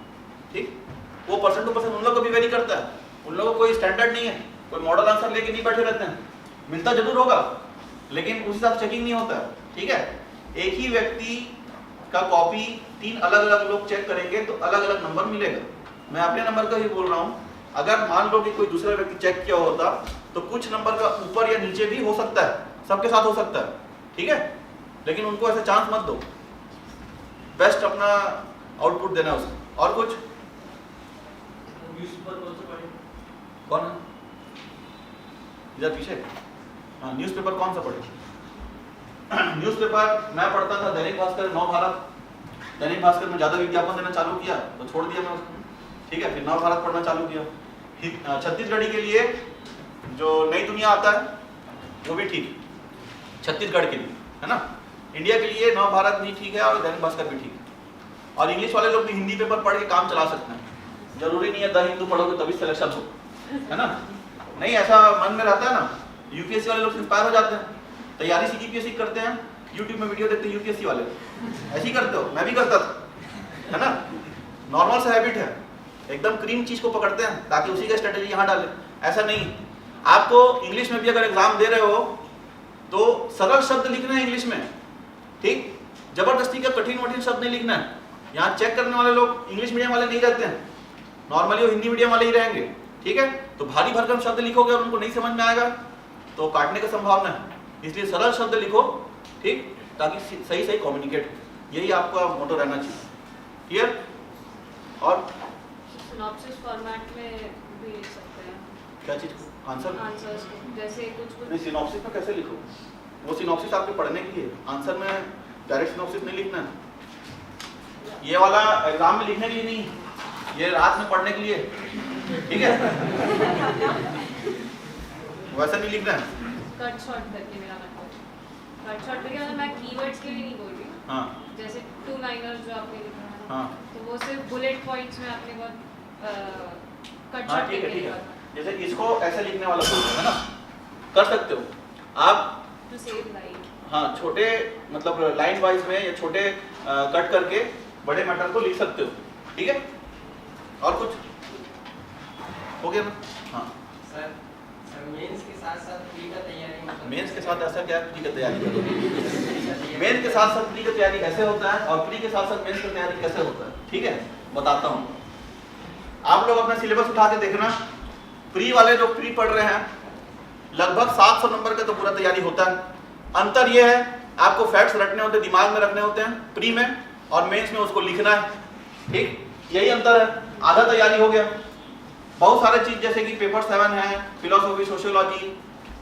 ठीक। वो परसेंट टू परसेंट उन लोगों को भी वेरी करता है, उन लोगों को कोई स्टैंडर्ड नहीं है, कोई मॉडल आंसर लेके नहीं बैठे रहते हैं। मिलता जरूर होगा लेकिन उस हिसाब से चेकिंग नहीं होता है, ठीक है। एक ही व्यक्ति का कॉपी 3 अलग अलग लोग चेक करेंगे तो अलग अलग नंबर मिलेगा। मैं अपने नंबर का ही बोल रहा हूँ, अगर मान लो कि कोई दूसरा व्यक्ति चेक किया होता तो कुछ नंबर का ऊपर या नीचे भी हो सकता है, सबके साथ हो सकता है, ठीक है। लेकिन उनको ऐसे चांस मत दो, बेस्ट अपना आउटपुट देना उसको। और कुछ कौन है इधर पीछे? हाँ, न्यूज़पेपर कौन सा पढ़े? न्यूज़पेपर मैं पढ़ता था दैनिक भास्कर, नव भारत। दैनिक भास्कर में ज़्यादा विज्ञापन देना चालू किया तो छोड़ दिया मैं उसको, ठीक है। फिर नव भारत पढ़ना चालू किया। छत्तीसगढ़ी के लिए जो नई दुनिया आता है वो भी ठीक है छत्तीसगढ़ के लिए, है ना। इंडिया के लिए नव भारत भी ठीक है और दैनिक भास्कर भी ठीक है। और इंग्लिश वाले लोग भी हिंदी पेपर पढ़ के काम चला सकते हैं, जरूरी नहीं है द हिंदू पढ़ोगे तभी सिलेक्शन हो, है ना। नहीं, ऐसा मन में रहता है ना। यूपीएससी वाले लोग इंस्पायर हो जाते हैं, तैयारी सीजीपीएससी करते हैं, यूट्यूब में वीडियो देखते हैं यूपीएससी वाले, ऐसे ही करते हो, मैं भी करता था, है ना। नॉर्मल सा हैबिट है, एकदम क्रीम चीज को पकड़ते हैं ताकि उसी का स्ट्रेटेजी यहाँ डाले। ऐसा नहीं, आपको इंग्लिश में भी अगर एग्जाम दे रहे हो तो सरल शब्द लिखना है इंग्लिश में, ठीक। जबरदस्ती का कठिन शब्द नहीं लिखना है। यहाँ चेक करने वाले लोग इंग्लिश मीडियम वाले नहीं रहते हैं, नॉर्मली वो हिंदी मीडियम वाले ही रहेंगे, ठीक है। तो भारी भरकम शब्द लिखोगे और उनको नहीं समझ में आएगा तो काटने की संभावना है। इसलिए सरल शब्द लिखो, ठीक, ताकि सही सही कम्युनिकेट हो। यही आपका मोटो रहना चाहिए, क्लियर। और सिनॉप्सिस फॉर्मेट में भी लिख सकते हैं क्या चीज को? आंसर आंसर्स को, जैसे कुछ नहीं, सिनॉप्सिस में कैसे लिखो? वो सिनॉप्सिस आपके पढ़ने के लिए, आंसर में डायरेक्ट सिनॉप्सिस नहीं लिखना है। ये वाला एग्जाम में लिखने के लिए नहीं, ये रात में पढ़ने के लिए, ठीक है। वैसा नहीं लिखना है। कट शॉर्ट करके मेरा मतलब, कट शॉर्ट करके मतलब मैं कीवर्ड्स के लिए नहीं बोल रही हूँ। हाँ जैसे 2 लाइनर्स जो आपने लिखा है ना, हाँ तो वो सिर्फ बुलेट पॉइंट्स में आपने बहुत कट हाँ, शॉर्ट ठीक है, करके ठीक लिखा है। था जैसे इसको ऐसे लिखने वाला कोई है ना, कर सकते हो आप। To save line. हाँ, छोटे मतलब लाइन वाइज में या छोटे कट करके बड़े मैटर को लिख सकते हो, ठीक है। और कुछ हो गया ना? हाँ, सर मेंस के साथ साथ प्री का तैयारी मतलब मेंस के साथ ऐसा क्या प्री का तैयारी करोगे? मेंस के साथ साथ प्री का तैयारी कैसे होता है और प्री के साथ साथ मेंस का तैयारी कैसे होता है, ठीक है, बताता हूँ। आप लोग अपना सिलेबस उठा के देखना, प्री वाले जो प्री पढ़ रहे हैं लगभग 700 नंबर का तो पूरा तैयारी होता है। अंतर यह है, आपको फैक्ट्स रटने होते हैं, दिमाग में रखने होते हैं प्री में, और मेंस में उसको लिखना है, ठीक, यही अंतर है। आधा तैयारी हो गया। बहुत सारे चीज जैसे कि पेपर 7 है, फिलोसॉफी, सोशियोलॉजी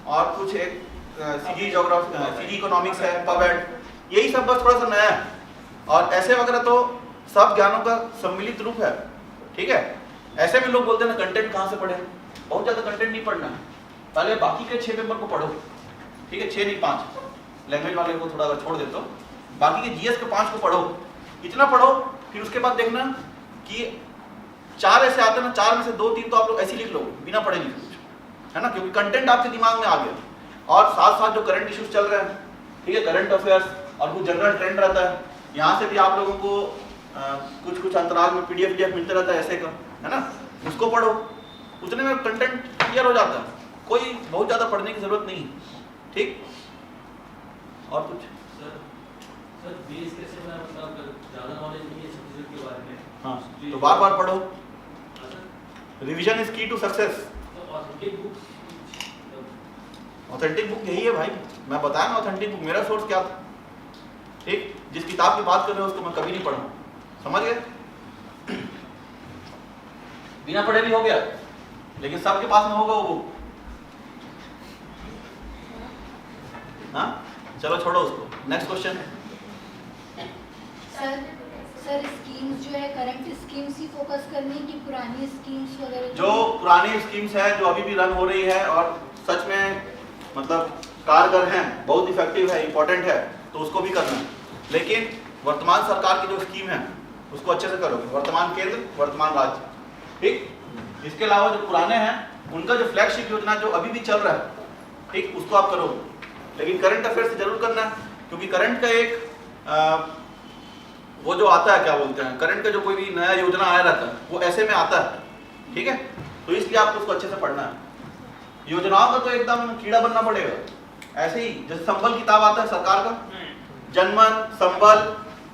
और कुछ एक सीजी ज्योग्राफी, सीजी इकोनॉमिक्स है, पबएड, यही सब बस थोड़ा सा नया है। और ऐसे वगैरह तो सब ज्ञानों का सम्मिलित रूप है, ठीक है। ऐसे में लोग बोलते हैं ना कंटेंट कहाँ से पढ़े, बहुत ज्यादा कंटेंट नहीं पढ़ना है, पहले बाकी के 6 पेपर को पढ़ो, ठीक है, 6 नहीं 5, लैंग्वेज वाले को थोड़ा अगर छोड़ देते हो, बाकी के जीएस के 5 को पढ़ो, इतना पढ़ो। फिर उसके बाद देखना कि 4 ऐसे आते हैं ना, 4 में से 2-3 तो आप लोग ऐसे लिख लो बिना पढ़े लिखे, है ना, क्योंकि कंटेंट आपके दिमाग में आ गया। और साथ साथ जो करंट इश्यूज चल रहे हैं, ठीक है, करंट अफेयर्स और कुछ जनरल ट्रेंड रहता है, यहाँ से भी आप लोगों को कुछ अंतराल में पीडीएफ मिलते रहता है ऐसे का, है ना, उसको पढ़ो, उतने में कंटेंट क्लियर हो जाता है, कोई बहुत ज्यादा पढ़ने की जरूरत नहीं, ठीक। और कुछ सर बेस कैसे मैं मतलब ज़्यादा नॉलेज नहीं है छत्तीसगढ़ के बारे में। हाँ, तो बार बार पढ़ो, सर रिवीजन इज की टू सक्सेस। तो ऑथेंटिक बुक्स ऑथेंटिक बुक यही है भाई, मैं बताया ना ऑथेंटिक बुक मेरा सोर्स क्या था, ठीक। जिस किताब की बात कर रहे हो उसको मैं कभी नहीं पढ़ा, समझ गए। बिना पढ़े भी हो गया, लेकिन सबके पास में होगा वो बुक। हाँ, चलो छोड़ो उसको, नेक्स्ट क्वेश्चन। सर स्कीम्स जो है करंट स्कीम्स ही फोकस करनी है कि पुरानी स्कीम्स वगैरह? जो पुरानी स्कीम्स हैं जो अभी भी रन हो रही है और सच में मतलब कारगर हैं, बहुत इफेक्टिव है, इंपॉर्टेंट है, तो उसको भी करना है। लेकिन वर्तमान सरकार की जो स्कीम है उसको अच्छे से करोगे, वर्तमान केंद्र, वर्तमान राज्य, ठीक। इसके अलावा जो पुराने हैं उनका जो फ्लैगशिप योजना जो अभी भी चल रहा है, ठीक, उसको आप करोगे। लेकिन करंट अफेयर से जरूर करना है, क्योंकि करंट का एक वो जो आता है क्या बोलते हैं, करंट का जो कोई भी नया योजना आया रहता है वो ऐसे में आता है, ठीक है। तो इसलिए आपको उसको अच्छे से पढ़ना है। योजनाओं का तो एकदम कीड़ा बनना पड़ेगा, ऐसे ही जैसे संबल किताब आता है सरकार का, जनमन, संबल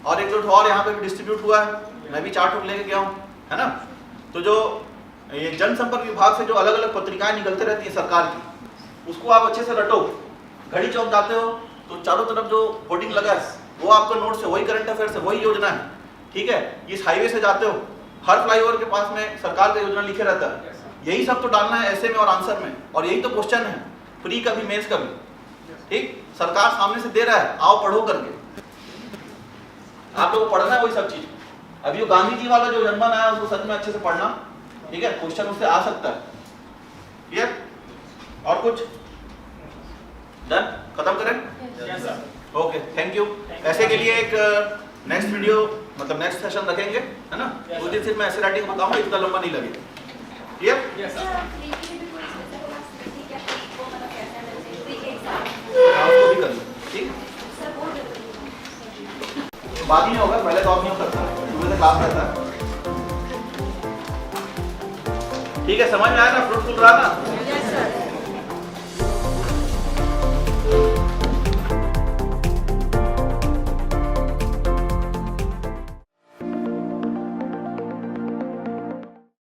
और एक जो और यहाँ पे भी डिस्ट्रीब्यूट हुआ है, मैं भी 4 ठोक लेके गया हूँ, है ना। तो जो ये जनसंपर्क विभाग से जो अलग अलग पत्रिकाएं निकलते रहती है सरकार की, उसको आप अच्छे से रटो। घड़ी चौक जाते हो तो चारों तरफ जो होर्डिंग लगा है वो आपका नोट्स है, वही करंट अफेयर है, वही योजना है, ठीक है। इस हाईवे से जाते हो, हर फ्लाईओवर के पास में सरकार का योजना लिखे रहता है, यही सब तो डालना है ऐसे में और आंसर में, और यही तो क्वेश्चन है प्री का भी मेंस का भी। ठीक, सरकार सामने से दे रहा है, आओ पढ़ो करके। आप लोगों को पढ़ना है वही सब चीज। अभी वो गांधी जी वाला जो जनमन आया उसको सच में अच्छे से पढ़ना, ठीक है, क्वेश्चन उससे आ सकता है। क्लियर? और कुछ डन? खत्म करें? Okay, thank you. ऐसे के लिए एक नेक्स्ट वीडियो मतलब नेक्स्ट सेशन रखेंगे, है ना? उस दिन सिर्फ मैं ऐसे राइटिंग बताऊंगा, इतना लंबा नहीं लगेगा। क्लियर? उसको भी कर लो, ठीक? बाद ही में होगा, पहले तो आप नहीं हो सकता, सुबह से क्लास रहता है। ठीक है, समझ में आया ना? फ्रूटफुल रहा ना?